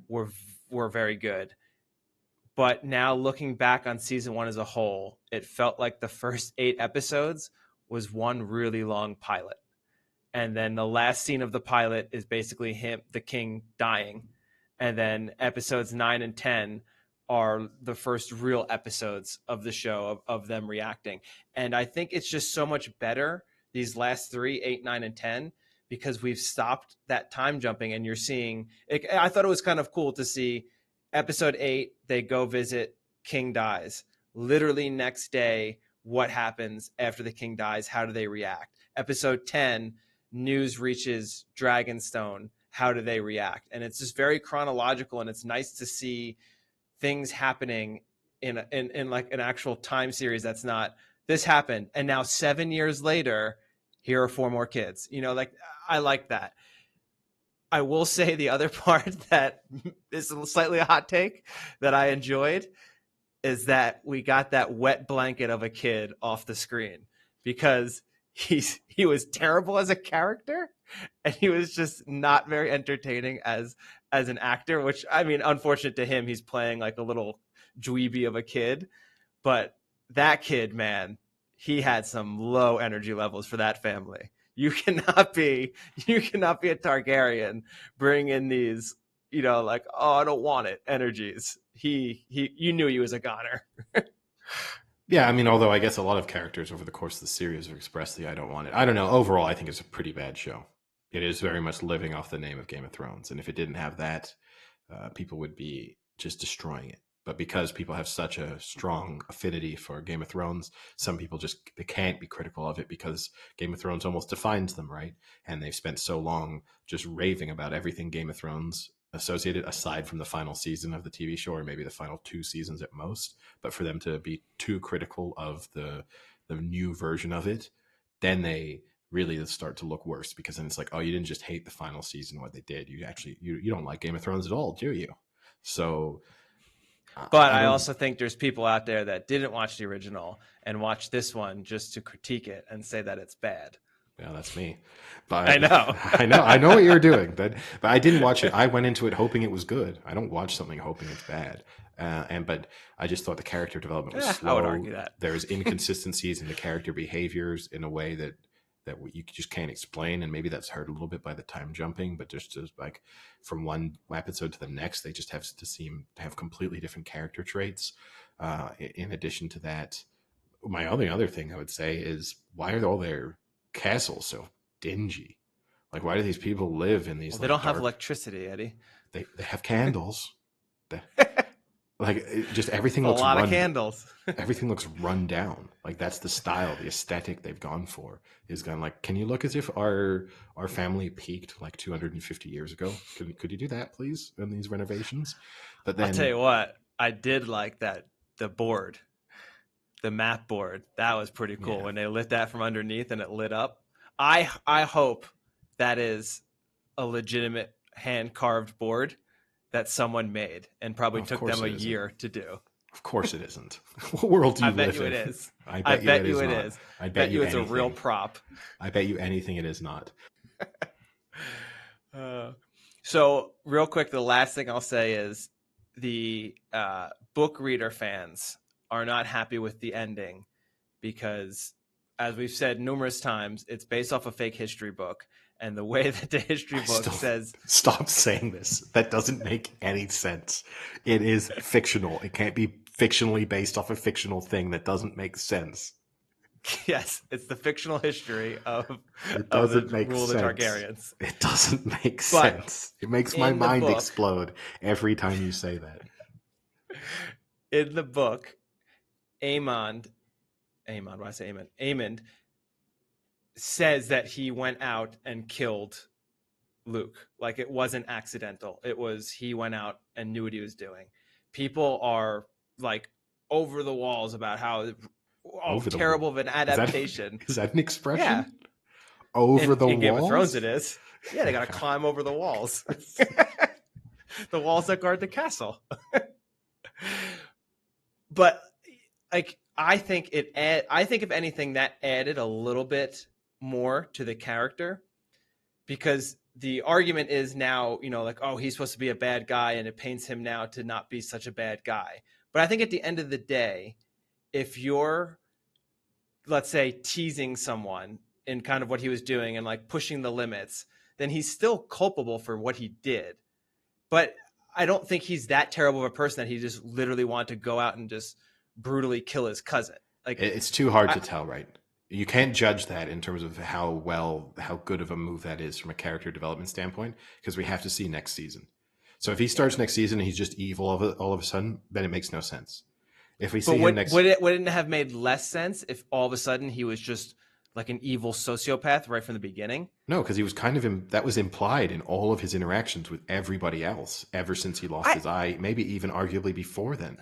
were very good. But now looking back on season 1 as a whole, it felt like the first 8 episodes was one really long pilot. And then the last scene of the pilot is basically the king dying. And then episodes 9 and 10 are the first real episodes of the show of them reacting. And I think it's just so much better, these last 3, 8, 9, and 10, because we've stopped that time jumping, and you're seeing it. I thought it was kind of cool to see episode 8, they go visit, king dies. Literally next day, what happens after the king dies? How do they react? Episode 10, news reaches Dragonstone. How do they react? And it's just very chronological, and it's nice to see things happening in like an actual time series that's not this happened. And now 7 years later, here are 4 more kids. Like, I like that. I will say the other part that is slightly a hot take that I enjoyed is that we got that wet blanket of a kid off the screen, because he was terrible as a character, and he was just not very entertaining as an actor, which, I mean, unfortunate to him, he's playing like a little dweeby of a kid, but that kid, man, he had some low energy levels for that family. You cannot be a Targaryen, bring in these, like, oh, I don't want it energies. You knew he was a goner. Yeah, I mean, although I guess a lot of characters over the course of the series have expressed the I don't want it. I don't know. Overall, I think it's a pretty bad show. It is very much living off the name of Game of Thrones. And if it didn't have that, people would be just destroying it. But because people have such a strong affinity for Game of Thrones, some people they can't be critical of it because Game of Thrones almost defines them, right? And they've spent so long just raving about everything Game of Thrones associated, aside from the final season of the TV show, or maybe the final 2 seasons at most. But for them to be too critical of the new version of it, then they really start to look worse, because then it's like, oh, you didn't just hate the final season, what they did. You actually, you don't like Game of Thrones at all, do you? So... But I also think there's people out there that didn't watch the original and watch this one just to critique it and say that it's bad. Yeah, that's me. But I know. I know what you're doing. But I didn't watch it. I went into it hoping it was good. I don't watch something hoping it's bad. But I just thought the character development was slow. I would argue that. There's inconsistencies in the character behaviors in a way that you just can't explain, and maybe that's hurt a little bit by the time jumping, but just like from one episode to the next, they just have to seem to have completely different character traits. In addition to that, my other thing I would say is, why are all their castles so dingy? Like, why do these people live in these? Well, they don't have electricity, Eddie. They have candles. Just everything looks a lot of candles. Everything looks run down. Like, that's the style, the aesthetic they've gone for. Is gone like, can you look as if our family peaked like 250 years ago? Could you do that, please, in these renovations? But then, I'll tell you what, I did like that the map board. That was pretty cool when they lit that from underneath and it lit up. I hope that is a legitimate hand carved board that someone made and probably took them a year to do. Of course it isn't. What world do you live in? I bet you it is. I bet you it is. I bet you it's a real prop. I bet you anything it is not. So real quick, the last thing I'll say is the book reader fans are not happy with the ending because, as we've said numerous times, it's based off a fake history book. And the way that the history book says... Stop saying this. That doesn't make any sense. It is fictional. It can't be fictionally based off a fictional thing. That doesn't make sense. Yes, it's the fictional history of the rule of the Targaryens. It doesn't make sense. It makes my mind explode every time you say that. In the book, Aemond, why I say Aemond says that he went out and killed Luke. Like, it wasn't accidental. It was, he went out and knew what he was doing. People are like over the walls about how terrible of an adaptation. Is that an expression? Yeah. Over the walls? In Game of Thrones it is. Yeah, they got to climb over the walls. The walls that guard the castle. But like, I think if anything, that added a little bit more to the character, because the argument is now, like, oh, he's supposed to be a bad guy, and it paints him now to not be such a bad guy. But I think at the end of the day, if you're, let's say, teasing someone in kind of what he was doing and like pushing the limits, then he's still culpable for what he did. But I don't think he's that terrible of a person that he just literally wanted to go out and just brutally kill his cousin. Like, it's too hard to tell, right? You can't judge that in terms of how good of a move that is from a character development standpoint, because we have to see next season. So if he starts next season and he's just evil all of a sudden, then it makes no sense. If we see him next, wouldn't it have made less sense if all of a sudden he was just like an evil sociopath right from the beginning? No, because he was kind of that was implied in all of his interactions with everybody else ever since he lost his eye, maybe even arguably before then.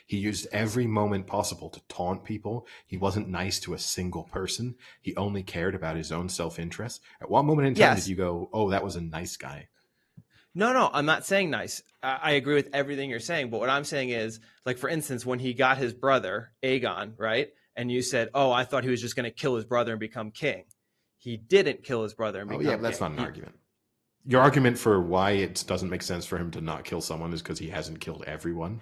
He used every moment possible to taunt people. He wasn't nice to a single person. He only cared about his own self-interest. At what moment in time did you go, oh, that was a nice guy? No, I'm not saying nice. I agree with everything you're saying, but what I'm saying is, like, for instance, when he got his brother, Aegon, right? And you said, oh, I thought he was just going to kill his brother and become king. He didn't kill his brother and become king. Oh, yeah, but that's not an argument. Your argument for why it doesn't make sense for him to not kill someone is because he hasn't killed everyone?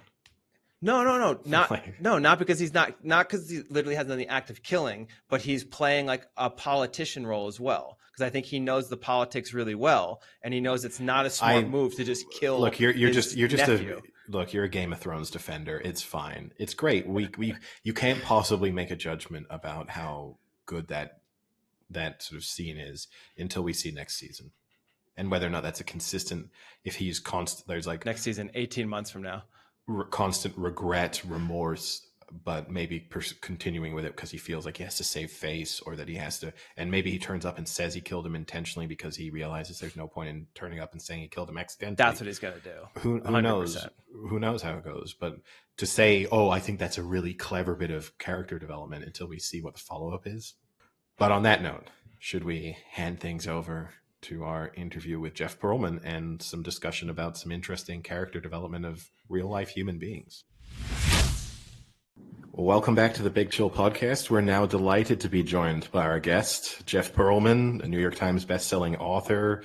No, not because he's not because he literally hasn't done the act of killing, but he's playing like a politician role as well. Because I think he knows the politics really well, and he knows it's not a smart move to just kill. Look, you're just you're a Game of Thrones defender. It's fine. It's great. You can't possibly make a judgment about how good that sort of scene is until we see next season, and whether or not that's a consistent. If he's constant, there's like next season, 18 months from now. Constant regret, remorse, but maybe continuing with it because he feels like he has to save face, or that he has to, and maybe he turns up and says he killed him intentionally because he realizes there's no point in turning up and saying he killed him accidentally. That's what he's going to do. Who knows? Who knows how it goes? But to say, oh, I think that's a really clever bit of character development until we see what the follow-up is. But on that note, should we hand things over to our interview with Jeff Pearlman and some discussion about some interesting character development of real-life human beings? Well, welcome back to the Big Chill podcast. We're now delighted to be joined by our guest, Jeff Pearlman, a New York Times bestselling author,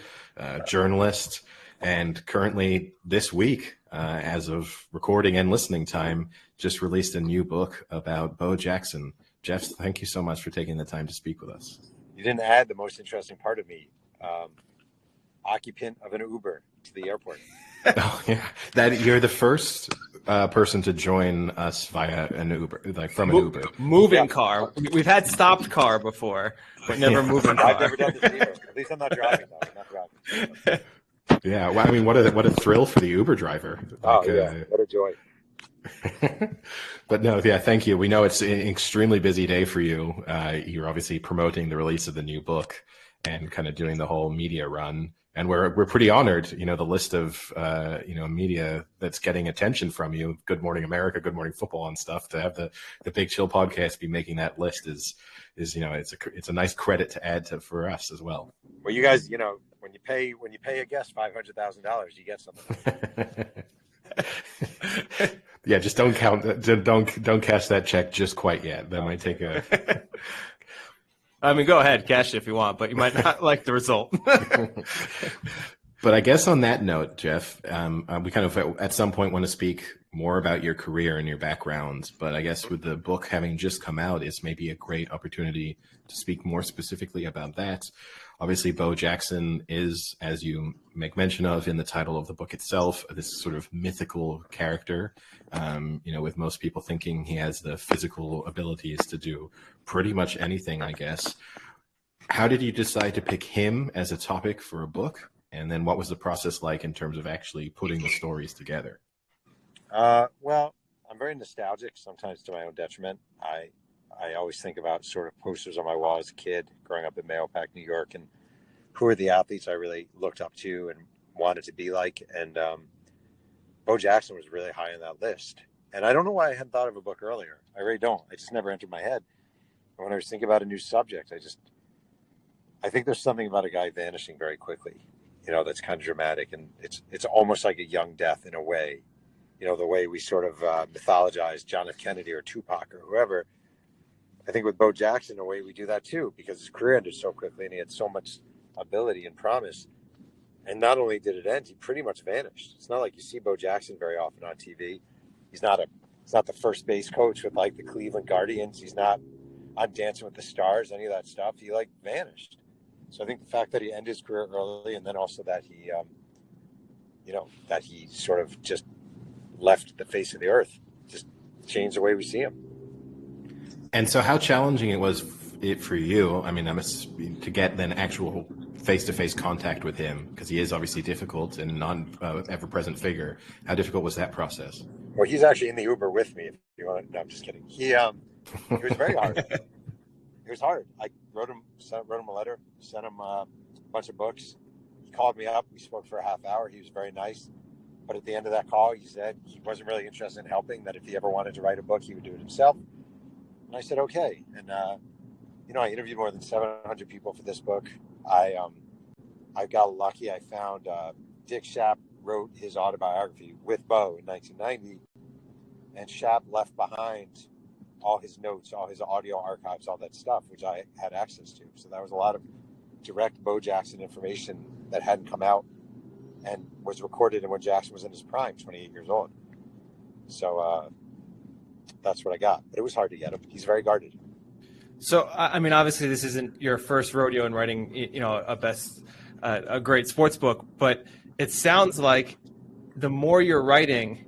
journalist, and currently this week, as of recording and listening time, just released a new book about Bo Jackson. Jeff, thank you so much for taking the time to speak with us. You didn't add the most interesting part of me. Occupant of an Uber to the airport. Oh yeah, that you're the first person to join us via an Uber, like from an Uber. Moving car. We've had stopped car before, but never moving car. I've never done this either. At least I'm not driving though. I'm not driving. Yeah, well, I mean, what a thrill for the Uber driver. What a joy. But no, yeah, thank you. We know it's an extremely busy day for you. You're obviously promoting the release of the new book and kind of doing the whole media run. And we're pretty honored, you know, the list of, media that's getting attention from you, Good Morning America, Good Morning Football and stuff, to have the Big Chill podcast be making that list is, it's a nice credit to add to for us as well. Well, you guys, when you pay a guest $500,000, you get something. Yeah, just don't cash that check just quite yet. That might take a. I mean, go ahead, cash it if you want, but you might not like the result. But I guess on that note, Jeff, we kind of at some point want to speak more about your career and your background. But I guess with the book having just come out, it's maybe a great opportunity to speak more specifically about that. Obviously, Bo Jackson is, as you make mention of in the title of the book itself, this sort of mythical character, with most people thinking he has the physical abilities to do pretty much anything, I guess. How did you decide to pick him as a topic for a book? And then what was the process like in terms of actually putting the stories together? Well, I'm very nostalgic, sometimes to my own detriment. I always think about sort of posters on my wall as a kid growing up in Mahopac, New York, and who are the athletes I really looked up to and wanted to be like. And Bo Jackson was really high on that list. And I don't know why I hadn't thought of a book earlier. I really don't. It just never entered my head. And when I was thinking about a new subject, I think there's something about a guy vanishing very quickly, that's kind of dramatic. And it's almost like a young death in a way, the way we sort of mythologize John F. Kennedy or Tupac or whoever. I think with Bo Jackson, in a way we do that too, because his career ended so quickly and he had so much ability and promise. And not only did it end, he pretty much vanished. It's not like you see Bo Jackson very often on TV. He's not the first base coach with like the Cleveland Guardians. He's not on Dancing with the Stars, any of that stuff. He vanished. So I think the fact that he ended his career early, and then also that he, that he sort of just left the face of the earth, just changed the way we see him. And so how challenging it was for you, I mean, to get then actual face-to-face contact with him, because he is obviously difficult and non-ever-present figure. How difficult was that process? Well, he's actually in the Uber with me, if you want. No, I'm just kidding. He was very hard. It was hard. I wrote him a letter, sent him a bunch of books. He called me up. We spoke for a half hour. He was very nice. But at the end of that call, he said he wasn't really interested in helping, that if he ever wanted to write a book, he would do it himself. And I said, okay. And, I interviewed more than 700 people for this book. I got lucky. I found Dick Schaap wrote his autobiography with Bo in 1990. And Schaap left behind all his notes, all his audio archives, all that stuff, which I had access to. So that was a lot of direct Bo Jackson information that hadn't come out and was recorded when Jackson was in his prime, 28 years old. So that's what I got. But it was hard to get him. He's very guarded. So, I mean, obviously this isn't your first rodeo in writing, a great sports book, but it sounds like the more you're writing,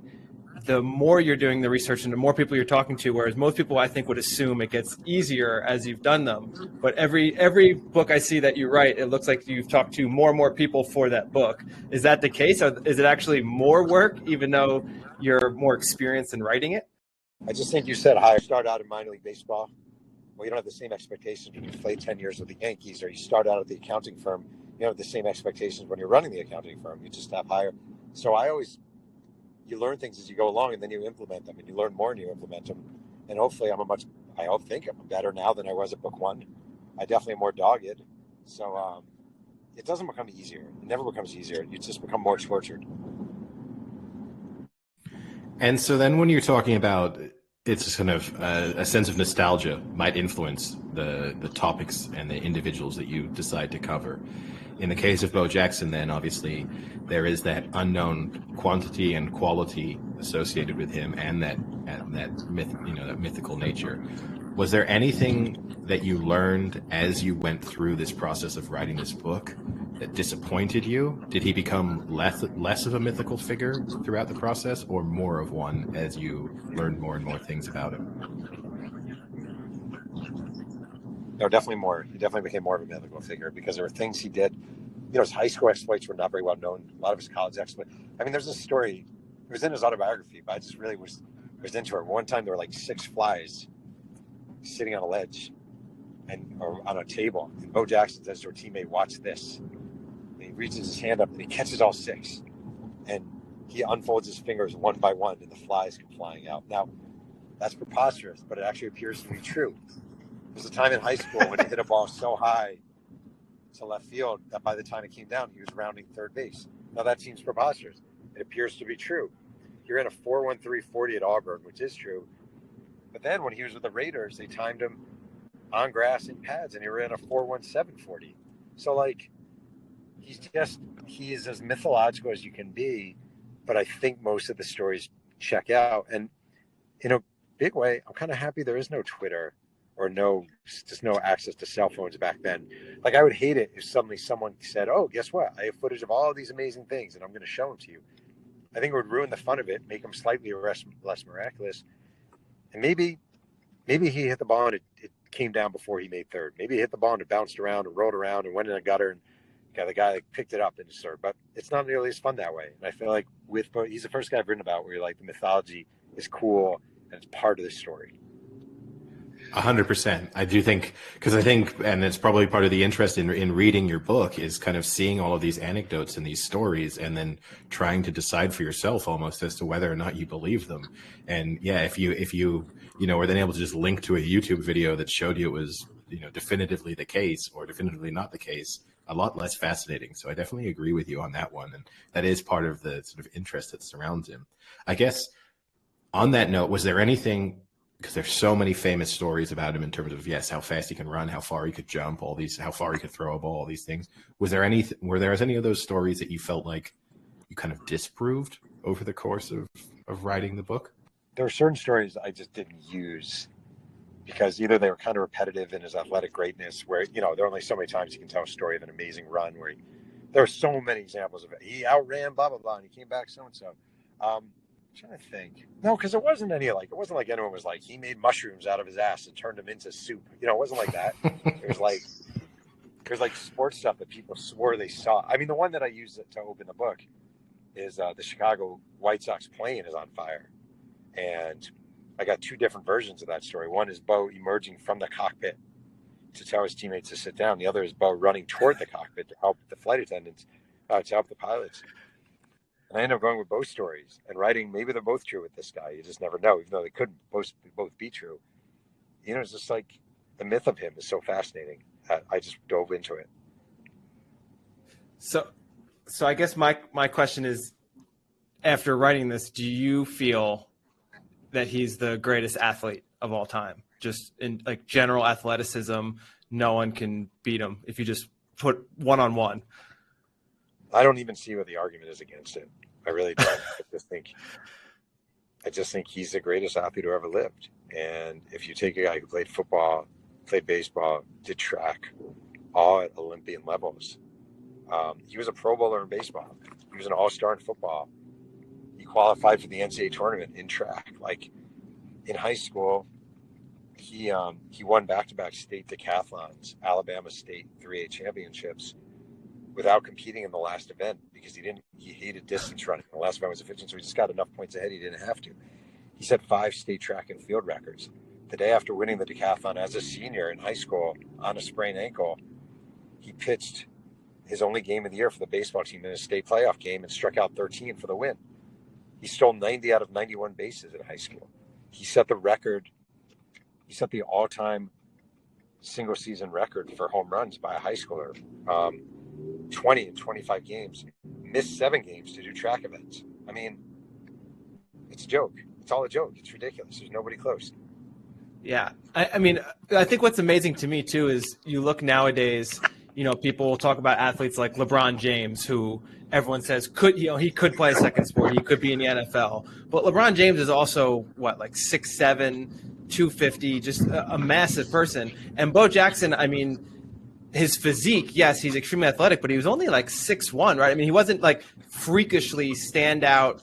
the more you're doing the research and the more people you're talking to, whereas most people, I think, would assume it gets easier as you've done them. But every book I see that you write, it looks like you've talked to more and more people for that book. Is that the case? Or is it actually more work, even though you're more experienced in writing it? I just think you said higher. Start out in minor league baseball. Well, you don't have the same expectations when you play 10 years with the Yankees, or you start out at the accounting firm. You don't have the same expectations when you're running the accounting firm. You just have higher. So you learn things as you go along, and then you implement them, and you learn more and you implement them. And hopefully I think I'm better now than I was at book one. I definitely am more dogged. So it doesn't become easier. It never becomes easier. You just become more tortured. And so then when you're talking about it's kind of a sense of nostalgia might influence the topics and the individuals that you decide to cover. In the case of Bo Jackson, then obviously there is that unknown quantity and quality associated with him, and that mythical nature. Was there anything that you learned as you went through this process of writing this book that disappointed you? Did he become less of a mythical figure throughout the process, or more of one as you learned more and more things about him? No, definitely more. He definitely became more of a mythical figure because there were things he did. His high school exploits were not very well known. A lot of his college exploits. I mean, there's a story. It was in his autobiography, but I just really was into it. One time there were like 6 flies sitting on a ledge or on a table. And Bo Jackson says to her teammate, "Watch this." And he reaches his hand up and he catches all 6. And he unfolds his fingers one by one and the flies come flying out. Now, that's preposterous, but it actually appears to be true. There was a time in high school when he hit a ball so high to left field that by the time it came down, he was rounding third base. Now, that seems preposterous. It appears to be true. He ran a 4.13 40 at Auburn, which is true. But then when he was with the Raiders, they timed him on grass in pads, and he ran a 4.17 40. So, he is as mythological as you can be, but I think most of the stories check out. And in a big way, I'm kind of happy there is no Twitter or just no access to cell phones back then. Like, I would hate it if suddenly someone said, "Oh, guess what? I have footage of all of these amazing things, and I'm going to show them to you." I think it would ruin the fun of it, make them slightly less miraculous. And maybe he hit the ball and it came down before he made third. Maybe he hit the ball and it bounced around and rolled around and went in a gutter, and the guy picked it up and just but it's not nearly as fun that way. And I feel like he's the first guy I've written about where the mythology is cool and it's part of the story. 100%. I do think, and it's probably part of the interest in reading your book is kind of seeing all of these anecdotes and these stories and then trying to decide for yourself almost as to whether or not you believe them. And yeah, if you were then able to just link to a YouTube video that showed you it was, definitively the case or definitively not the case, a lot less fascinating. So I definitely agree with you on that one. And that is part of the sort of interest that surrounds him. I guess on that note, was there anything, because there's so many famous stories about him in terms of, yes, how fast he can run, how far he could jump, how far he could throw a ball, all these things. Were there any of those stories that you felt like you kind of disproved over the course of writing the book? There were certain stories I just didn't use because either they were kind of repetitive in his athletic greatness where, there are only so many times you can tell a story of an amazing run where there are so many examples of it. He outran blah, blah, blah, and he came back so-and-so. I'm trying to think. No, because it wasn't like anyone was like, he made mushrooms out of his ass and turned them into soup. It wasn't like that. It was like sports stuff that people swore they saw. I mean, the one that I used to open the book is the Chicago White Sox plane is on fire. And I got 2 different versions of that story. One is Bo emerging from the cockpit to tell his teammates to sit down. The other is Bo running toward the cockpit to help the flight attendants, to help the pilots. And I ended up going with both stories and writing. Maybe they're both true with this guy. You just never know, even though they could both be true. You know, it's just like the myth of him is so fascinating. I just dove into it. So I guess my question is, after writing this, do you feel that he's the greatest athlete of all time? Just in like general athleticism, no one can beat him if you just put one-on-one. I don't even see what the argument is against it. I really don't. I just think he's the greatest athlete who ever lived. And if you take a guy who played football, played baseball, did track, all at Olympian levels, he was a Pro Bowler in baseball. He was an All-Star in football. He qualified for the NCAA tournament in track. Like in high school, he won back-to-back state decathlons, Alabama State 3A championships, without competing in the last event because he hated distance running. The last event was efficient, so he just got enough points ahead he didn't have to. He set 5 state track and field records. The day after winning the decathlon as a senior in high school on a sprained ankle, he pitched his only game of the year for the baseball team in a state playoff game and struck out 13 for the win. He stole 90 out of 91 bases in high school. He set the record. He set the all-time single-season record for home runs by a high schooler. 20 in 25 games, missed 7 games to do track events. I mean, it's a joke. It's all a joke. It's ridiculous. There's nobody close. Yeah. I mean, I think what's amazing to me too is you look nowadays, you know, people will talk about athletes like LeBron James, who everyone says he could play a second sport. He could be in the NFL. But LeBron James is also like 6'7", 250, just a massive person. And Bo Jackson, I mean, his physique, yes, he's extremely athletic, but he was only like 6'1", right? I mean, he wasn't like freakishly stand out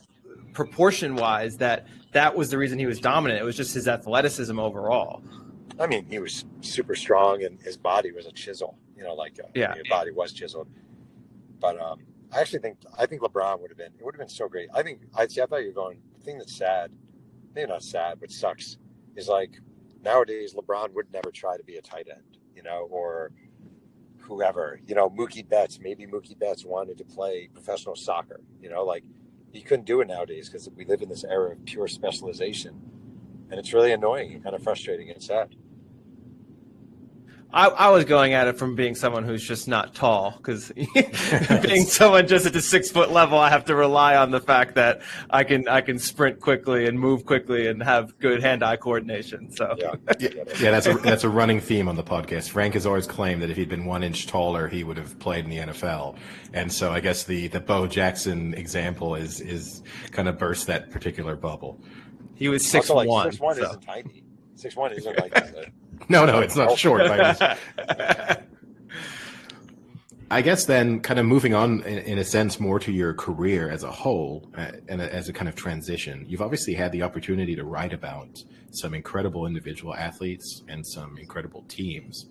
proportion-wise that was the reason he was dominant. It was just his athleticism overall. I mean, he was super strong, and his body was a chisel. You know, his body was chiseled. But I think LeBron would have been so great. I thought you were going, the thing that's sad, maybe not sad, but sucks, is like nowadays LeBron would never try to be a tight end, you know, or whoever, you know, Mookie Betts wanted to play professional soccer, you know, like he couldn't do it nowadays because we live in this era of pure specialization, and it's really annoying and kind of frustrating and sad. I was going at it from being someone who's just not tall, because being someone just at the 6 foot level, I have to rely on the fact that I can sprint quickly and move quickly and have good hand-eye coordination. So yeah, that's a running theme on the podcast. Frank has always claimed that if he'd been 1 inch taller, he would have played in the NFL. And so I guess the Bo Jackson example is kind of burst that particular bubble. He was 6'1". 6'1" isn't tiny. 6'1" isn't like No, it's not short. I guess then kind of moving on in a sense more to your career as a whole and as a kind of transition, you've obviously had the opportunity to write about some incredible individual athletes and some incredible teams.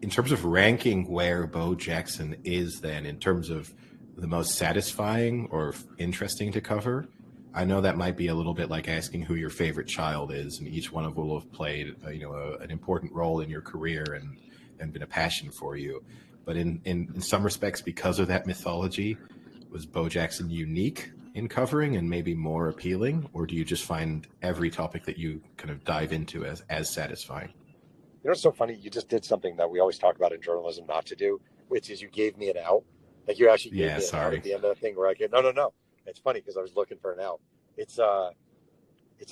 In terms of ranking where Bo Jackson is then in terms of the most satisfying or interesting to cover, I know that might be a little bit like asking who your favorite child is, and each one of them will have played, an important role in your career and been a passion for you. But in some respects, because of that mythology, was Bo Jackson unique in covering and maybe more appealing, or do you just find every topic that you kind of dive into as satisfying? You know, it's so funny. You just did something that we always talk about in journalism not to do, which is you gave me an out. Like you actually gave me an out at the end of the thing where I get, no. It's funny because I was looking for an out. It's a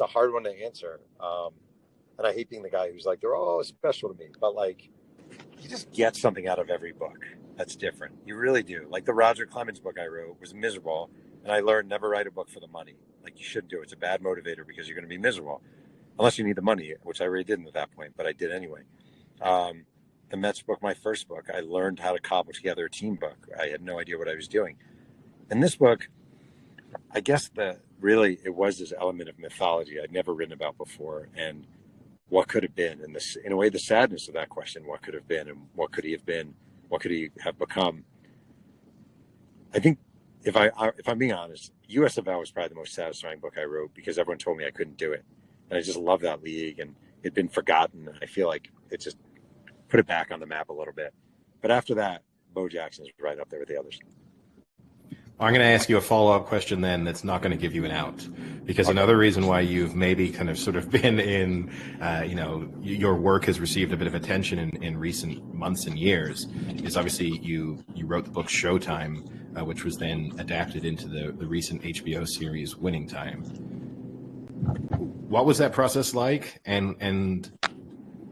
hard one to answer. And I hate being the guy who's like, they're all special to me. But like, you just get something out of every book that's different. You really do. Like the Roger Clemens book I wrote was miserable. And I learned never write a book for the money. Like you shouldn't do it. It's a bad motivator because you're going to be miserable. Unless you need the money, which I really didn't at that point, but I did anyway. The Mets book, my first book, I learned how to cobble together a team book. I had no idea what I was doing. And this book, I guess it was this element of mythology I'd never written about before, and what could have been, and this, in a way, the sadness of that question, what could have been, and what could he have been, what could he have become? I think, if I'm being honest, USFL was probably the most satisfying book I wrote because everyone told me I couldn't do it, and I just love that league, and it'd been forgotten, and I feel like it just put it back on the map a little bit. But after that, Bo Jackson is right up there with the others. I'm going to ask you a follow-up question then that's not going to give you an out. Because Okay. another reason why you've maybe kind of sort of been in, your work has received a bit of attention in recent months and years is obviously you wrote the book Showtime, which was then adapted into the recent HBO series Winning Time. What was that process like? And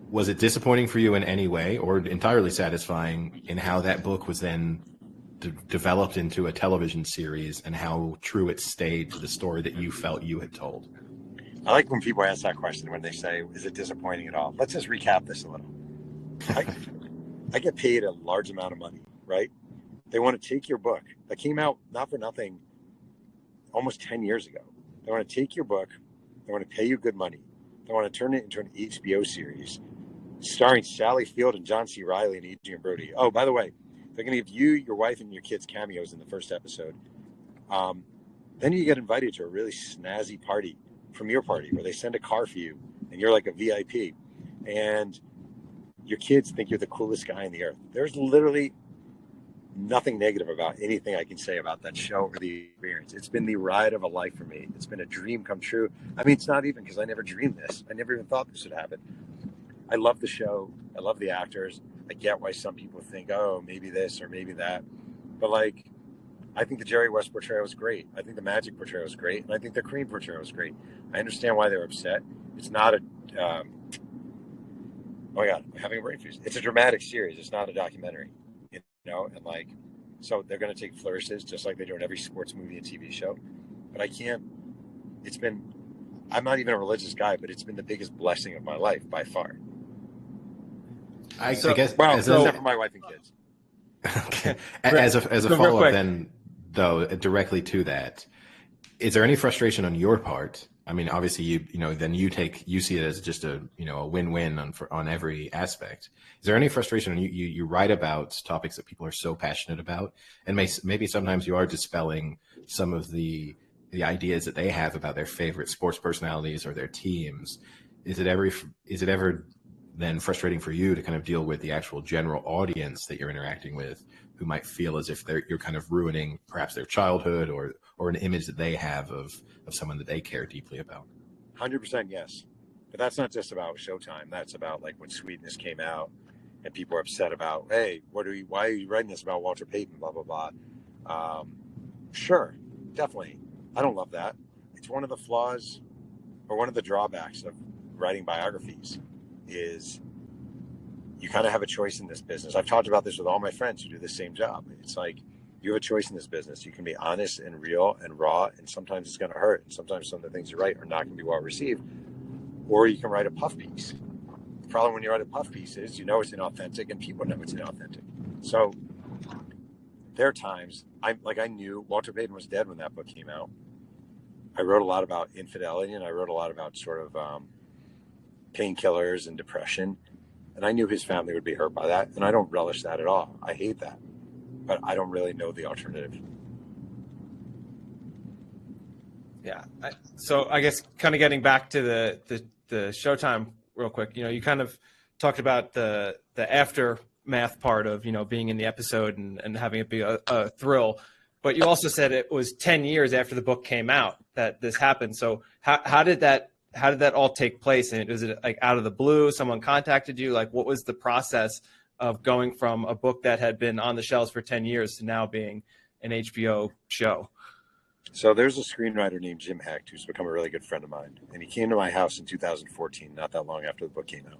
was it disappointing for you in any way or entirely satisfying in how that book was then developed into a television series and how true it stayed to the story that you felt you had told? I like when people ask that question when they say, is it disappointing at all? Let's just recap this a little. I get paid a large amount of money, right? They want to take your book that came out, not for nothing, almost 10 years ago. They want to take your book. They want to pay you good money. They want to turn it into an HBO series starring Sally Field and John C. Reilly and Adrian Brody. Oh, by the way, they're going to give you, your wife, and your kids cameos in the first episode. Then you get invited to a really snazzy party from your party where they send a car for you and you're like a VIP. And your kids think you're the coolest guy on the earth. There's literally nothing negative about anything I can say about that show or the experience. It's been the ride of a life for me. It's been a dream come true. I mean, it's not even because I never dreamed this. I never even thought this would happen. I love the show. I love the actors. I get why some people think, oh, maybe this or maybe that. But like, I think the Jerry West portrayal was great. I think the Magic portrayal was great. And I think the Cream portrayal was great. I understand why they're upset. It's not a, oh my God, I'm having a brain freeze. It's a dramatic series. It's not a documentary, you know? And like, so they're going to take flourishes just like they do in every sports movie and TV show. But I can't, it's been, I'm not even a religious guy, but it's been the biggest blessing of my life by far. I guess, well, except for my wife and kids. Okay. As a follow-up then, though, directly to that, is there any frustration on your part? I mean, obviously, you see it as just a win-win on every aspect. Is there any frustration? You write about topics that people are so passionate about, and maybe sometimes you are dispelling some of the ideas that they have about their favorite sports personalities or their teams. Is it ever then frustrating for you to kind of deal with the actual general audience that you're interacting with, who might feel as if you're kind of ruining perhaps their childhood or an image that they have of someone that they care deeply about? 100% yes. But that's not just about Showtime. That's about like when Sweetness came out and people are upset about, hey, why are you writing this about Walter Payton, blah, blah, blah. Sure, definitely. I don't love that. It's one of the flaws or one of the drawbacks of writing biographies is you kind of have a choice in this business. I've talked about this with all my friends who do the same job. It's like you have a choice in this business. You can be honest and real and raw, and sometimes it's going to hurt. And sometimes some of the things you write are not going to be well received. Or you can write a puff piece. The problem when you write a puff piece is it's inauthentic and people know it's inauthentic. So there are times I knew Walter Payton was dead when that book came out. I wrote a lot about infidelity and I wrote a lot about sort of painkillers and depression. And I knew his family would be hurt by that. And I don't relish that at all. I hate that. But I don't really know the alternative. Yeah. So I guess kind of getting back to the Showtime real quick, you kind of talked about the aftermath part of, being in the episode and having it be a thrill. But you also said it was 10 years after the book came out that this happened. So how did that all take place? And was it like out of the blue? Someone contacted you? Like, what was the process of going from a book that had been on the shelves for 10 years to now being an HBO show? So there's a screenwriter named Jim Hecht who's become a really good friend of mine. And he came to my house in 2014, not that long after the book came out.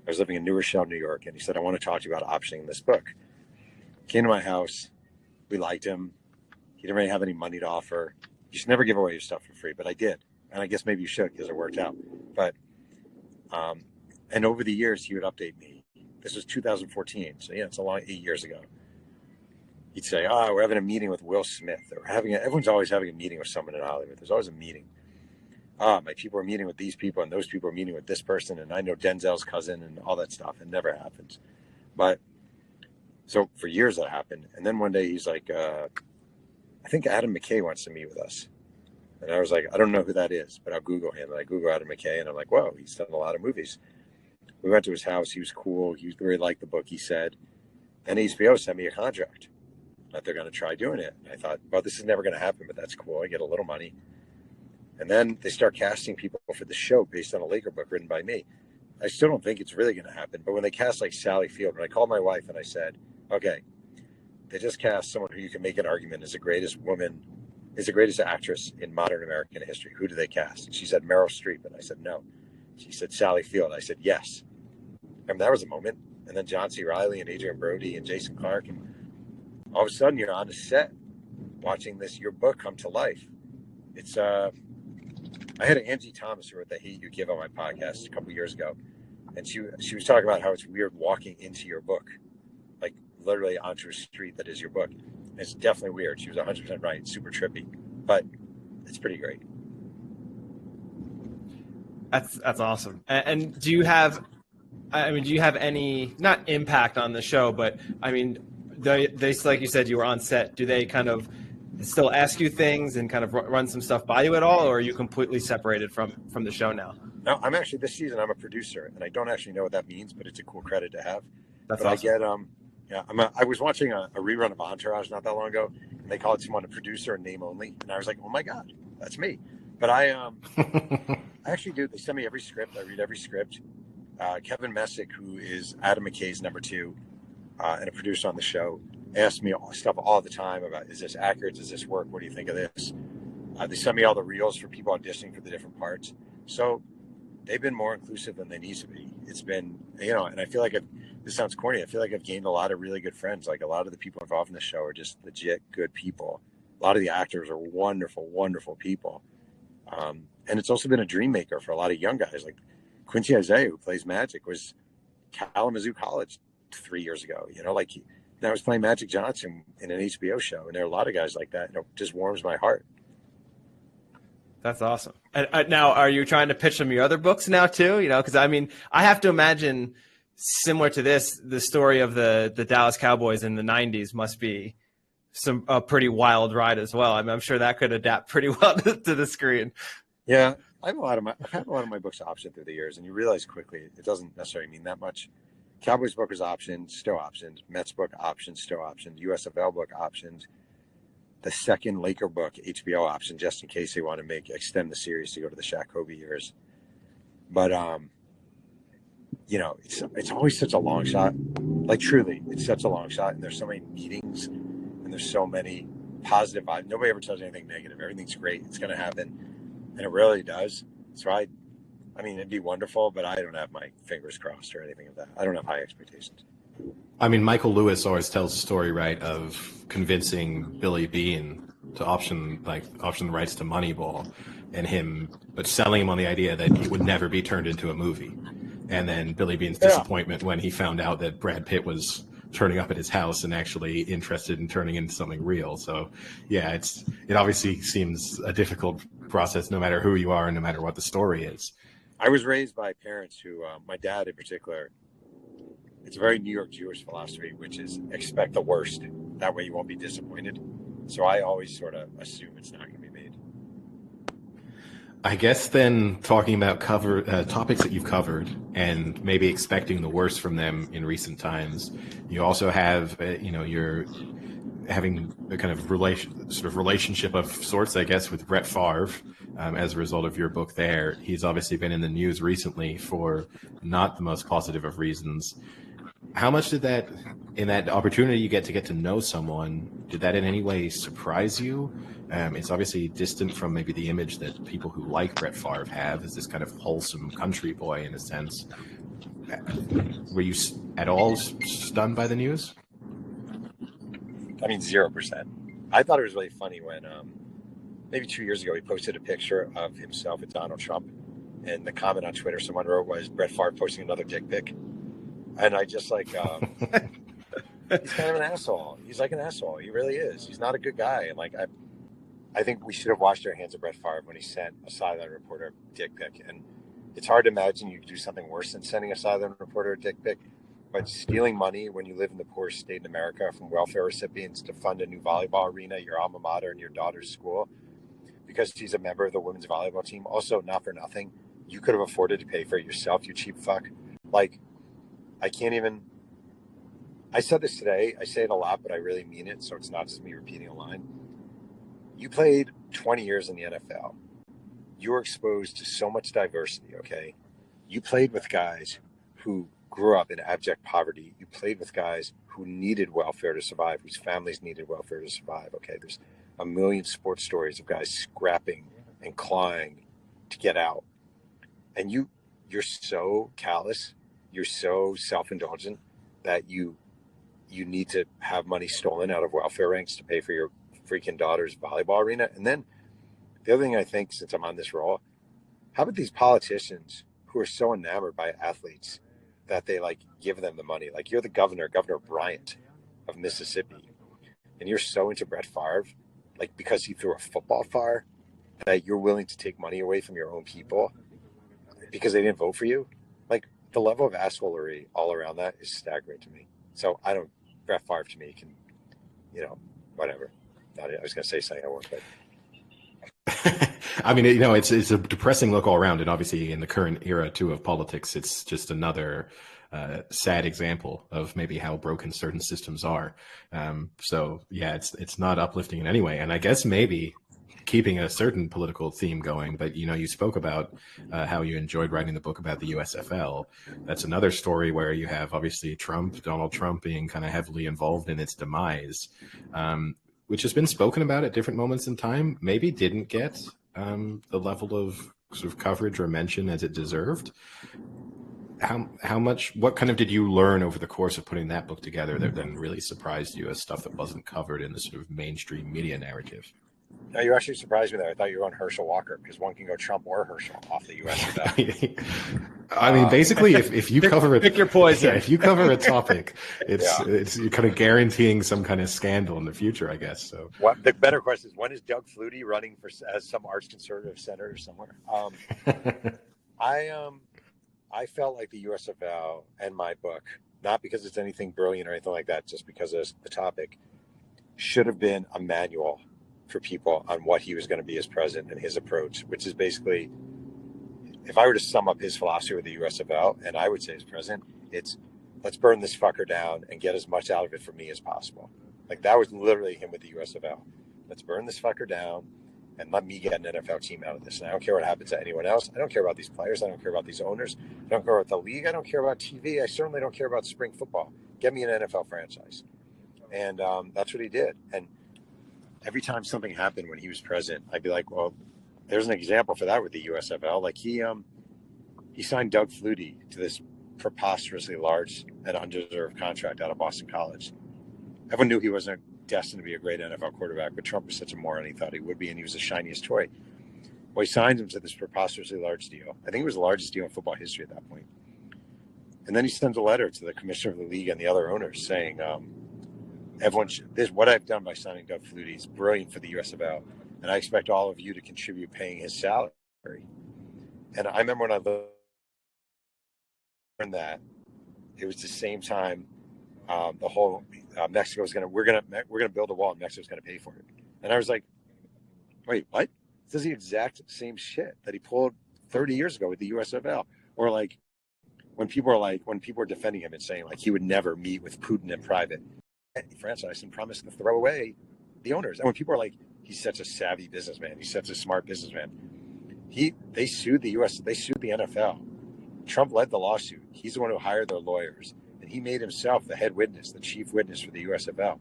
I was living in New Rochelle, New York, and he said, I want to talk to you about optioning this book. He came to my house. We liked him. He didn't really have any money to offer. You should never give away your stuff for free, but I did. And I guess maybe you should because it worked out. But, and over the years, he would update me. This was 2014. So yeah, it's a long 8 years ago. He'd say, we're having a meeting with Will Smith. Or everyone's always having a meeting with someone in Hollywood. There's always a meeting. My people are meeting with these people and those people are meeting with this person. And I know Denzel's cousin and all that stuff. It never happens. But so for years that happened. And then one day he's like, I think Adam McKay wants to meet with us. And I was like, I don't know who that is, but I'll Google him. And I Google Adam McKay and I'm like, whoa, he's done a lot of movies. We went to his house. He was cool. He really liked the book, he said. And HBO sent me a contract. that they're going to try doing it. And I thought, well, this is never going to happen, but that's cool. I get a little money. And then they start casting people for the show based on a Laker book written by me. I still don't think it's really going to happen. But when they cast like Sally Field, when I called my wife and I said, okay, they just cast someone who you can make an argument is the greatest woman, is the greatest actress in modern American history. Who do they cast? And she said Meryl Streep. And I said, no. She said Sally Field. I said, yes. And that was a moment. And then John C. Reilly and Adrian Brody and Jason Clarke. And all of a sudden you're on a set watching your book come to life. It's, I had Angie Thomas who wrote The Hate You Give on my podcast a couple of years ago. And she was talking about how it's weird walking into your book, like literally onto a street that is your book. And it's definitely weird. She was 100% right. Super trippy, but it's pretty great. That's awesome. And do you have any, not impact on the show, but I mean, they like you said, you were on set. Do they kind of still ask you things and kind of run some stuff by you at all, or are you completely separated from the show now? No, I'm actually, this season I'm a producer, and I don't actually know what that means, but it's a cool credit to have. That's but awesome. I get I was watching a rerun of Entourage not that long ago, and they called someone a producer and name only, and I was like, oh my god, that's me. But I actually do. They send me every script. I read every script. Kevin Messick, who is Adam McKay's number 2 and a producer on the show, asks me stuff all the time about, is this accurate? Does this work? What do you think of this? They send me all the reels for people auditioning for the different parts. So they've been more inclusive than they need to be. It's been, and I feel like this sounds corny. I feel like I've gained a lot of really good friends. Like a lot of the people involved in the show are just legit good people. A lot of the actors are wonderful, wonderful people. And it's also been a dream maker for a lot of young guys. Like Quincy Isaiah, who plays Magic, was Kalamazoo College 3 years ago. I was playing Magic Johnson in an HBO show, and there are a lot of guys like that. It just warms my heart. That's awesome. And now, are you trying to pitch some of your other books now too? Because I mean, I have to imagine similar to this, the story of the Dallas Cowboys in the '90s must be a pretty wild ride as well. I mean, I'm sure that could adapt pretty well to the screen. Yeah, I've had a lot of my books optioned through the years, and you realize quickly it doesn't necessarily mean that much. Cowboys book is optioned, still optioned. Mets book optioned, still optioned. USFL book optioned. The second Laker book, HBO option, just in case they want to extend the series to go to the Shaq Kobe years. But it's always such a long shot. Like truly, it's such a long shot, and there's so many meetings, and there's so many positive vibes. Nobody ever tells you anything negative. Everything's great. It's going to happen, and it really does. So I mean, it'd be wonderful, but I don't have my fingers crossed or anything of that. I don't have high expectations. I mean, Michael Lewis always tells the story, right, of convincing Billy Beane to option the rights to Moneyball, but selling him on the idea that he would never be turned into a movie. And then Billy Beane's disappointment when he found out that Brad Pitt was turning up at his house and actually interested in turning into something real. So, yeah, it obviously seems a difficult process no matter who you are and no matter what the story is. I was raised by parents who, my dad in particular, it's a very New York Jewish philosophy, which is expect the worst. That way you won't be disappointed. So I always sort of assume it's not going to be made. I guess then talking about topics that you've covered and maybe expecting the worst from them in recent times, you also have, you're having a kind of relationship of sorts, I guess, with Brett Favre as a result of your book there. He's obviously been in the news recently for not the most positive of reasons. How much did that, in that opportunity you get to know someone, did that in any way surprise you? It's obviously distant from maybe the image that people who like Brett Favre have as this kind of wholesome country boy in a sense. Were you at all stunned by the news? I mean, 0%. I thought it was really funny when maybe 2 years ago he posted a picture of himself with Donald Trump, and the comment on Twitter someone wrote was Brett Favre posting another dick pic. And I just he's kind of an asshole. He's like an asshole. He really is. He's not a good guy. And I think we should have washed our hands of Brett Favre when he sent a sideline reporter a dick pic. And it's hard to imagine you could do something worse than sending a sideline reporter a dick pic. But stealing money when you live in the poorest state in America from welfare recipients to fund a new volleyball arena, your alma mater, and your daughter's school, because he's a member of the women's volleyball team. Also, not for nothing, you could have afforded to pay for it yourself, you cheap fuck. I said this today. I say it a lot, but I really mean it. So it's not just me repeating a line. You played 20 years in the NFL. You were exposed to so much diversity, okay? You played with guys who grew up in abject poverty. You played with guys who needed welfare to survive, whose families needed welfare to survive, okay? There's a million sports stories of guys scrapping and clawing to get out. And you're so callous, you're so self-indulgent that you need to have money stolen out of welfare ranks to pay for your freaking daughter's volleyball arena. And then the other thing I think, since I'm on this role, how about these politicians who are so enamored by athletes that they like give them the money? Like, you're the Governor Bryant of Mississippi, and you're so into Brett Favre, like because he threw a football far, that you're willing to take money away from your own people because they didn't vote for you. Like, the level of assholery all around that is staggering to me. So Brett Favre to me can, whatever. I was going to say something I won't, but. I mean, it's a depressing look all around, and obviously in the current era too of politics, it's just another sad example of maybe how broken certain systems are. So yeah, it's not uplifting in any way, and I guess maybe keeping a certain political theme going. But you spoke about how you enjoyed writing the book about the USFL. That's another story where you have obviously Donald Trump being kind of heavily involved in its demise. Which has been spoken about at different moments in time, maybe didn't get the level of sort of coverage or mention as it deserved. What kind of did you learn over the course of putting that book together that then really surprised you as stuff that wasn't covered in the sort of mainstream media narrative? No, you actually surprised me there. I thought you were on Herschel Walker, because one can go Trump or Herschel off the USFL. I mean, basically, if you cover it, pick your poison. Yeah, if you cover a topic, it's you're kind of guaranteeing some kind of scandal in the future, I guess. So, the better question is, when is Doug Flutie running as some arch conservative senator somewhere? I felt like the USFL and my book, not because it's anything brilliant or anything like that, just because of the topic, should have been a manual for people on what he was going to be as president and his approach, which is basically, if I were to sum up his philosophy with the USFL, and I would say as president, it's let's burn this fucker down and get as much out of it for me as possible. Like, that was literally him with the USFL. Let's burn this fucker down and let me get an NFL team out of this. And I don't care what happens to anyone else. I don't care about these players. I don't care about these owners. I don't care about the league. I don't care about TV. I certainly don't care about spring football. Get me an NFL franchise. And that's what he did. And every time something happened when he was president, I'd be like, well, there's an example for that with the USFL. Like, he signed Doug Flutie to this preposterously large and undeserved contract out of Boston College. Everyone knew he wasn't destined to be a great NFL quarterback, but Trump was such a moron, he thought he would be, and he was the shiniest toy. Well, he signed him to this preposterously large deal. I think it was the largest deal in football history at that point. And then he sends a letter to the commissioner of the league and the other owners saying, what I've done by signing Doug Flutie is brilliant for the USFL, and I expect all of you to contribute paying his salary. And I remember when I learned that, it was the same time the whole Mexico was we're gonna build a wall and Mexico's gonna pay for it. And I was like, wait, what? This is the exact same shit that he pulled 30 years ago with the USFL. Or like when people are defending him and saying like he would never meet with Putin in private, franchise and promised to throw away the owners. And when people are like, he's such a savvy businessman, he's such a smart businessman, they sued the NFL. Trump led the lawsuit. He's the one who hired their lawyers, and he made himself the head witness, the chief witness for the USFL.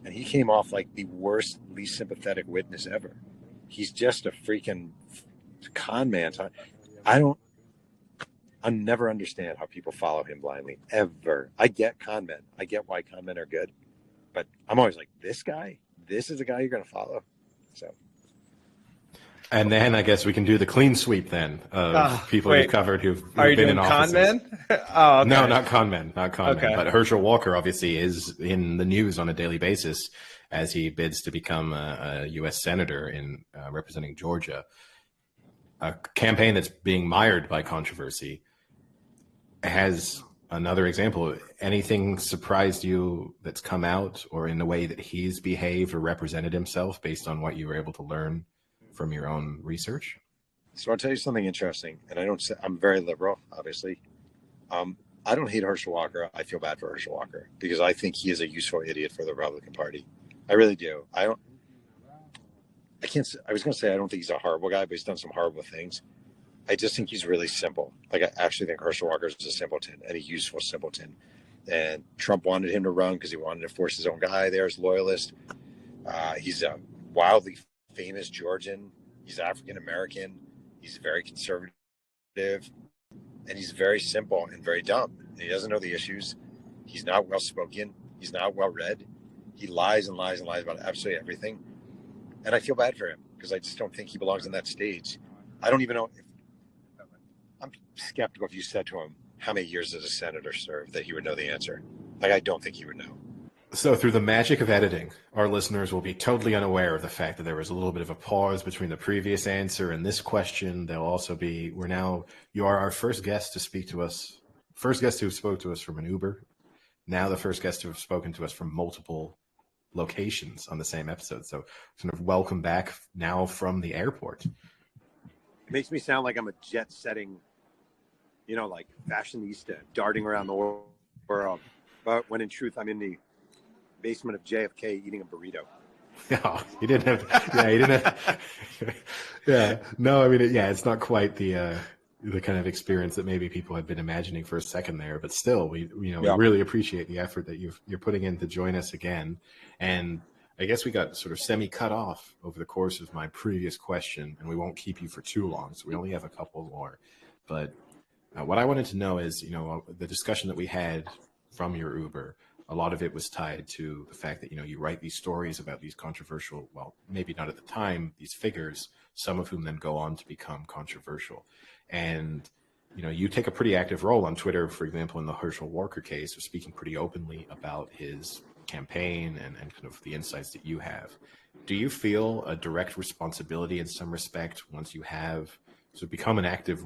And he came off like the worst, least sympathetic witness ever. He's just a freaking con man. I'll never understand how people follow him blindly, ever. I get con men. I get why con men are good. But I'm always like, this is the guy you're going to follow. So. And then I guess we can do the clean sweep then of people you've covered who've been in offices. Are you doing con men? Oh, okay. No, not con men. But Herschel Walker obviously is in the news on a daily basis as he bids to become a U.S. senator in representing Georgia. A campaign that's being mired by controversy. Has another example. Anything surprised you that's come out or in the way that he's behaved or represented himself based on what you were able to learn from your own research? So I'll tell you something interesting, and I'm very liberal, obviously. I don't hate Herschel Walker. I feel bad for Herschel Walker because I think he is a useful idiot for the Republican Party. I really do. I was going to say I don't think he's a horrible guy, but he's done some horrible things. I just think he's really simple. Like, I actually think Herschel Walker is a simpleton and a useful simpleton. And Trump wanted him to run because he wanted to force his own guy there as loyalist. He's a wildly famous Georgian. He's African-American. He's very conservative. And he's very simple and very dumb. And he doesn't know the issues. He's not well-spoken. He's not well-read. He lies and lies and lies about absolutely everything. And I feel bad for him because I just don't think he belongs on that stage. I don't even know if I'm skeptical if you said to him, how many years does a senator serve, that he would know the answer. Like, I don't think he would know. So through the magic of editing, our listeners will be totally unaware of the fact that there was a little bit of a pause between the previous answer and this question. They'll also be, you are our first guest to speak to us, first guest who spoke to us from an Uber. Now the first guest who have spoken to us from multiple locations on the same episode. So sort of welcome back now from the airport. It makes me sound like I'm a jet setting, like fashionista darting around the world. But when in truth, I'm in the basement of JFK eating a burrito. Yeah, he didn't have. Yeah, no, I mean, it's not quite the kind of experience that maybe people had been imagining for a second there, but still, we really appreciate the effort that you're putting in to join us again. And I guess we got sort of semi-cut off over the course of my previous question, and we won't keep you for too long, so we only have a couple more. But what I wanted to know is, the discussion that we had from your Uber, a lot of it was tied to the fact that, you write these stories about these controversial, well, maybe not at the time, these figures, some of whom then go on to become controversial. And, you take a pretty active role on Twitter, for example, in the Herschel Walker case, of speaking pretty openly about his campaign and kind of the insights that you have. Do you feel a direct responsibility in some respect once you have sort of become an active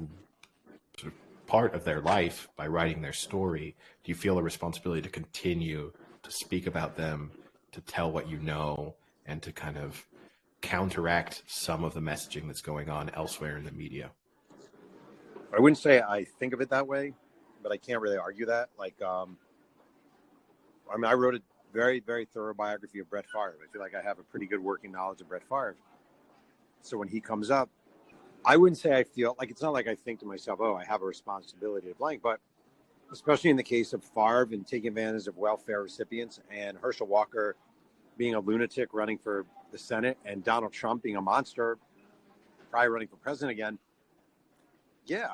sort of part of their life by writing their story? Do you feel a responsibility to continue to speak about them, to tell what you know, and to kind of counteract some of the messaging that's going on elsewhere in the media? I wouldn't say I think of it that way, but I can't really argue that. Like, I wrote a very, very thorough biography of Brett Favre. I feel like I have a pretty good working knowledge of Brett Favre. So when he comes up, I wouldn't say I feel like, it's not like I think to myself, oh, I have a responsibility to blank, but especially in the case of Favre and taking advantage of welfare recipients, and Herschel Walker being a lunatic running for the Senate, and Donald Trump being a monster, probably running for president again. Yeah,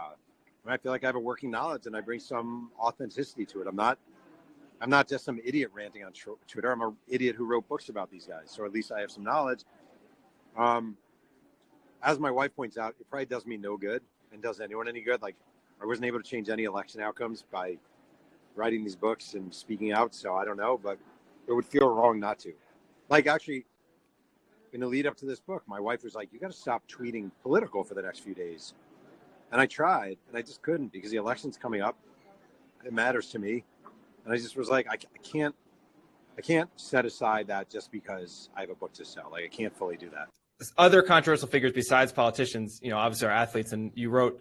I feel like I have a working knowledge and I bring some authenticity to it. I'm not just some idiot ranting on Twitter. I'm an idiot who wrote books about these guys. So at least I have some knowledge. As my wife points out, it probably does me no good and does anyone any good. Like, I wasn't able to change any election outcomes by writing these books and speaking out. So I don't know, but it would feel wrong not to. Like, actually, in the lead up to this book, my wife was like, you got to stop tweeting political for the next few days. And I tried, and I just couldn't, because the election's coming up. It matters to me. And I just was like, I can't set aside that just because I have a book to sell. Like, I can't fully do that. Other controversial figures besides politicians, obviously are athletes. And you wrote,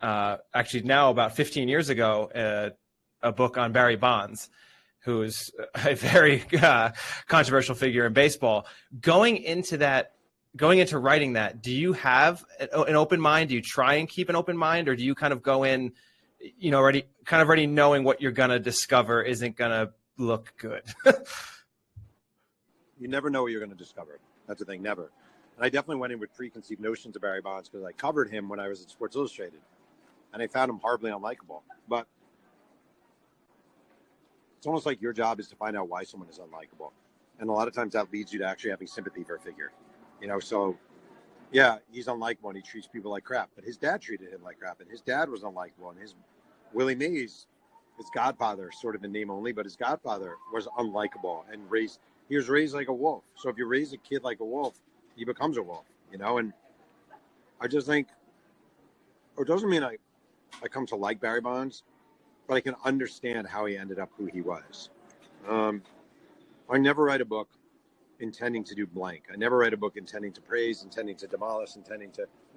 actually now about 15 years ago, a book on Barry Bonds, who's a very controversial figure in baseball. Going into writing that, do you have an open mind? Do you try and keep an open mind, or do you kind of go in, already knowing what you're going to discover isn't going to look good? You never know what you're going to discover. That's the thing, never. And I definitely went in with preconceived notions of Barry Bonds because I covered him when I was at Sports Illustrated, and I found him horribly unlikable. But it's almost like your job is to find out why someone is unlikable. And a lot of times that leads you to actually having sympathy for a figure. So yeah, he's unlikable and he treats people like crap, but his dad treated him like crap, and his dad was unlikable, and Willie Mays, his godfather, sort of in name only, but his godfather was unlikable and he was raised like a wolf. So if you raise a kid like a wolf, he becomes a wolf, and I just think, it doesn't mean I come to like Barry Bonds, but I can understand how he ended up who he was. I never write a book intending to do blank. I never write a book intending to praise, intending to demolish,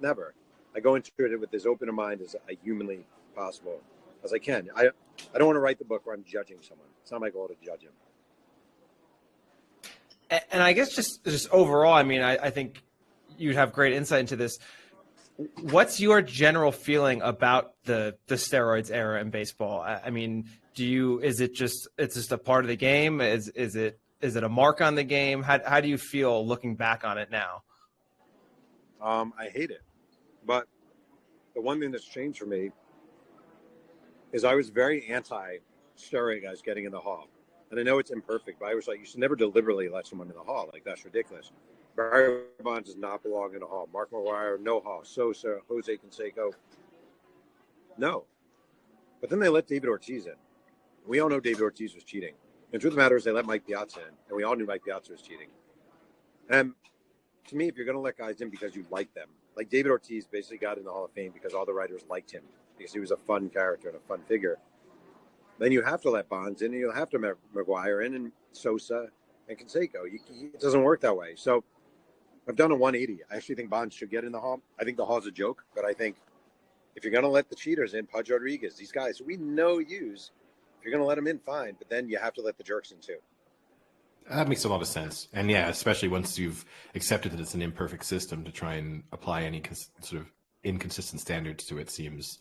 never. I go into it with as open a mind as I humanly possible as I can. I don't want to write the book where I'm judging someone. It's not my goal to judge him. And I guess just overall, I mean, I think you'd have great insight into this. What's your general feeling about the steroids era in baseball? I mean, is it just a part of the game? Is it a mark on the game? How do you feel looking back on it now? I hate it, but the one thing that's changed for me is I was very anti-steroid guys getting in the hall. And I know it's imperfect, but I was like, you should never deliberately let someone in the hall. Like, that's ridiculous. Barry Bonds does not belong in the hall. Mark McGwire, no hall. Sosa, Jose Canseco, no. But then they let David Ortiz in. We all know David Ortiz was cheating. And the truth of the matter is they let Mike Piazza in, and we all knew Mike Piazza was cheating. And to me, if you're going to let guys in because you like them, like David Ortiz basically got in the Hall of Fame because all the writers liked him, because he was a fun character and a fun figure, then you have to let Bonds in, and you'll have to let McGwire in, and Sosa and Canseco. It doesn't work that way. So I've done a 180. I actually think Bonds should get in the Hall. I think the Hall's a joke, but I think if you're going to let the cheaters in, Pudge Rodriguez, these guys who we know use, if you're going to let them in, fine. But then you have to let the jerks in too. That makes a lot of sense. And yeah, especially once you've accepted that it's an imperfect system, to try and apply any sort of inconsistent standards to it seems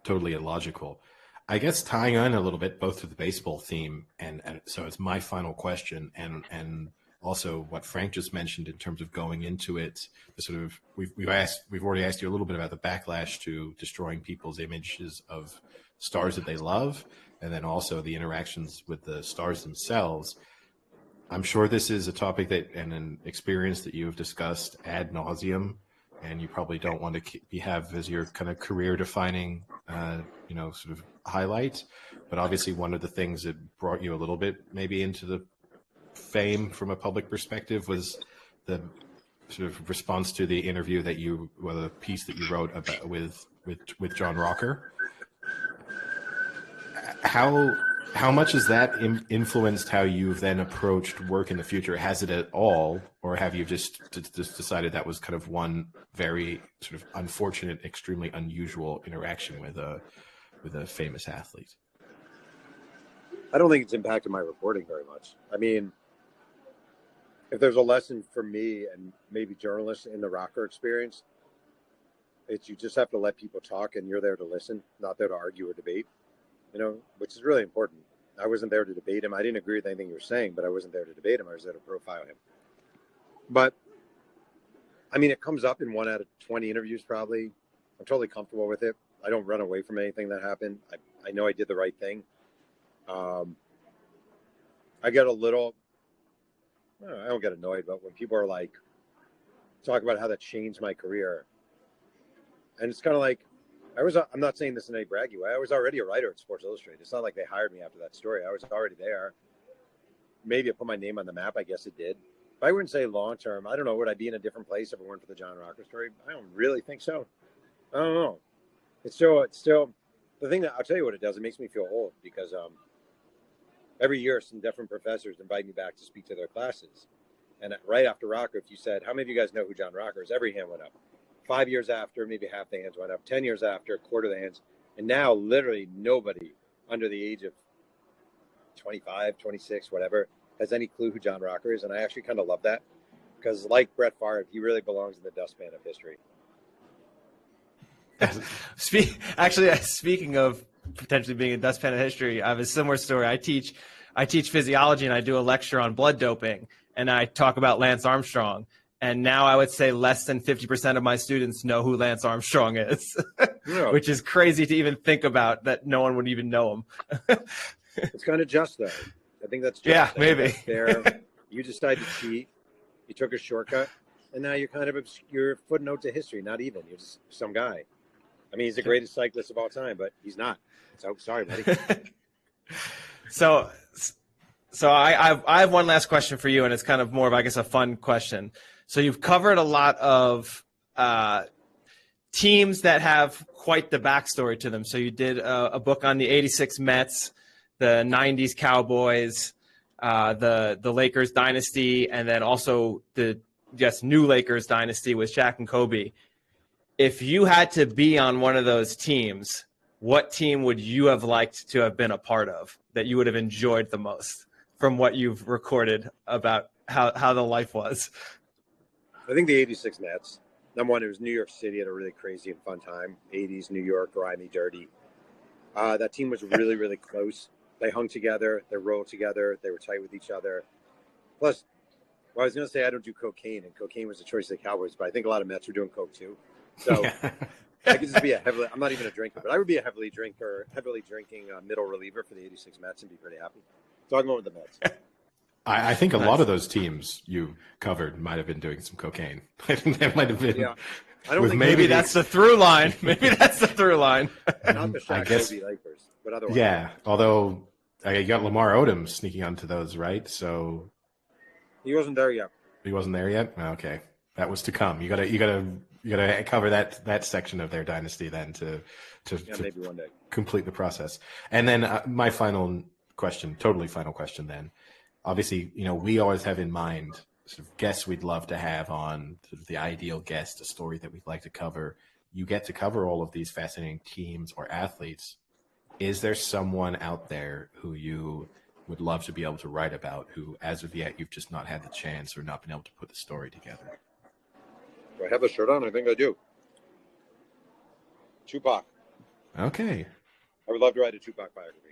totally illogical. I guess tying on a little bit both to the baseball theme, and so it's my final question, and also what Frank just mentioned in terms of going into it, the sort of we've already asked you a little bit about the backlash to destroying people's images of stars that they love, and then also the interactions with the stars themselves. I'm sure this is a topic that and an experience that you have discussed ad nauseum, and you probably don't want to have as your kind of career defining, sort of highlight. But obviously, one of the things that brought you a little bit maybe into the fame from a public perspective was the sort of response to the interview the piece that you wrote about with John Rocker. How much has that influenced how you've then approached work in the future? Has it at all, or have you just decided that was kind of one very sort of unfortunate, extremely unusual interaction with a famous athlete? I don't think it's impacted my reporting very much. I mean, if there's a lesson for me and maybe journalists in the Rocker experience, it's you just have to let people talk, and you're there to listen, not there to argue or debate, which is really important. I wasn't there to debate him. I didn't agree with anything you were saying, but I wasn't there to debate him. I was there to profile him. But, I mean, it comes up in 1 out of 20 interviews probably. I'm totally comfortable with it. I don't run away from anything that happened. I know I did the right thing. I get a little, I don't get annoyed, but when people are like, talk about how that changed my career. And it's kind of like, I'm not saying this in any braggy way. I was already a writer at Sports Illustrated. It's not like they hired me after that story. I was already there. Maybe it put my name on the map. I guess it did. But I wouldn't say long term. I don't know. Would I be in a different place if it weren't for the John Rocker story? I don't really think so. I don't know. It's still the thing that I'll tell you what it does. It makes me feel old because every year some different professors invite me back to speak to their classes. And right after Rocker, if you said, how many of you guys know who John Rocker is? Every hand went up. 5 years after, maybe half the hands went up. 10 years after, a quarter of the hands. And now literally nobody under the age of 25, 26, whatever, has any clue who John Rocker is. And I actually kind of love that because like Brett Favre, he really belongs in the dustpan of history. Speaking of potentially being a dustpan of history, I have a similar story. I teach physiology and I do a lecture on blood doping and I talk about Lance Armstrong. And now I would say less than 50% of my students know who Lance Armstrong is, yeah. Which is crazy to even think about that no one would even know him. It's kind of just though. I think that's just yeah, maybe. That's fair. You decided to cheat. You took a shortcut, and now you're kind of you're a footnote to history. Not even. You're just some guy. I mean, he's the greatest cyclist of all time, but he's not. So sorry, buddy. So I have one last question for you, and it's kind of more of, I guess, a fun question. So you've covered a lot of teams that have quite the backstory to them. So you did a book on the '86 Mets, the '90s Cowboys, the Lakers dynasty, and then also the new Lakers dynasty with Shaq and Kobe. If you had to be on one of those teams, what team would you have liked to have been a part of that you would have enjoyed the most from what you've recorded about how the life was? I think the 86 Mets. Number one, it was New York City, had a really crazy and fun time. 80s New York, grimy, dirty. That team was really, really close. They hung together. They rolled together. They were tight with each other. Plus, well, I was going to say I don't do cocaine, and cocaine was the choice of the Cowboys, but I think a lot of Mets were doing coke too. So I could just be I'm not even a drinker, but I would be a heavily drinking middle reliever for the 86 Mets and be pretty happy. So I'm going with the Mets. I think a lot of those teams you covered might have been doing some cocaine. I think that might have been. Yeah. I don't think maybe that's the through line. Maybe that's the through line. Not the Shaq Kobe Lakers, but otherwise. Yeah, although you got Lamar Odom sneaking onto those, right? So he wasn't there yet. He wasn't there yet? Okay. That was to come. You gotta cover that section of their dynasty then to maybe one day complete the process. And then my final question then. Obviously, we always have in mind sort of guests we'd love to have on, sort of the ideal guest, a story that we'd like to cover. You get to cover all of these fascinating teams or athletes. Is there someone out there who you would love to be able to write about who, as of yet, you've just not had the chance or not been able to put the story together? Do I have a shirt on? I think I do. Tupac. Okay. I would love to write a Tupac biography.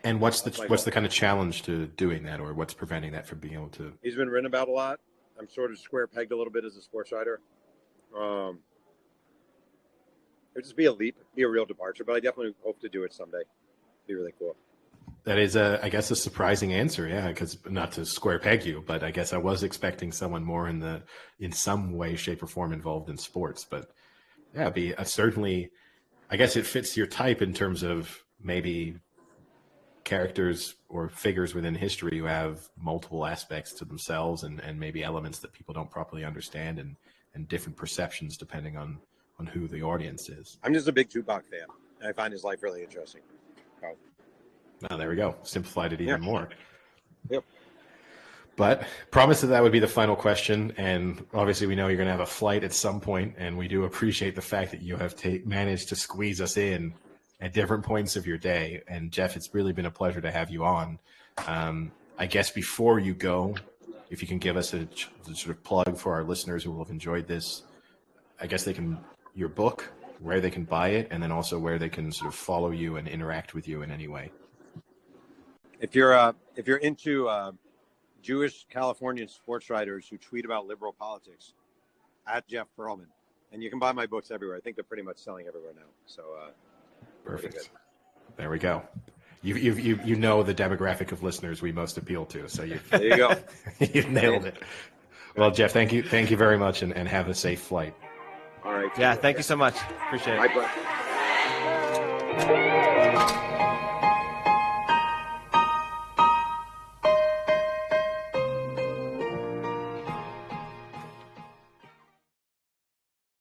And what's the kind of challenge to doing that, or what's preventing that from being able to? He's been written about a lot. I'm sort of square pegged a little bit as a sports writer. It would just be a leap, be a real departure, but I definitely hope to do it someday. It'd be really cool. That is, I guess, a surprising answer, yeah, because not to square peg you, but I guess I was expecting someone more in some way, shape, or form involved in sports. But yeah, certainly, I guess it fits your type in terms of maybe characters or figures within history who have multiple aspects to themselves and maybe elements that people don't properly understand and different perceptions depending on who the audience is. I'm just a big Tupac fan, and I find his life really interesting. Oh, there we go. Simplified it even more. Yep. But promise that would be the final question. And obviously we know you're going to have a flight at some point, and we do appreciate the fact that you have managed to squeeze us in at different points of your day. And Jeff, it's really been a pleasure to have you on. I guess before you go, if you can give us a sort of plug for our listeners who will have enjoyed this, I guess your book, where they can buy it, and then also where they can sort of follow you and interact with you in any way. If you're into Jewish Californian sports writers who tweet about liberal politics, at Jeff Pearlman, and you can buy my books everywhere. I think they're pretty much selling everywhere now. So perfect. There we go. You know the demographic of listeners we most appeal to. So there you go. You've nailed it. Well, Jeff, thank you very much, and have a safe flight. All right. Yeah, thank you so much. Appreciate it. Bye.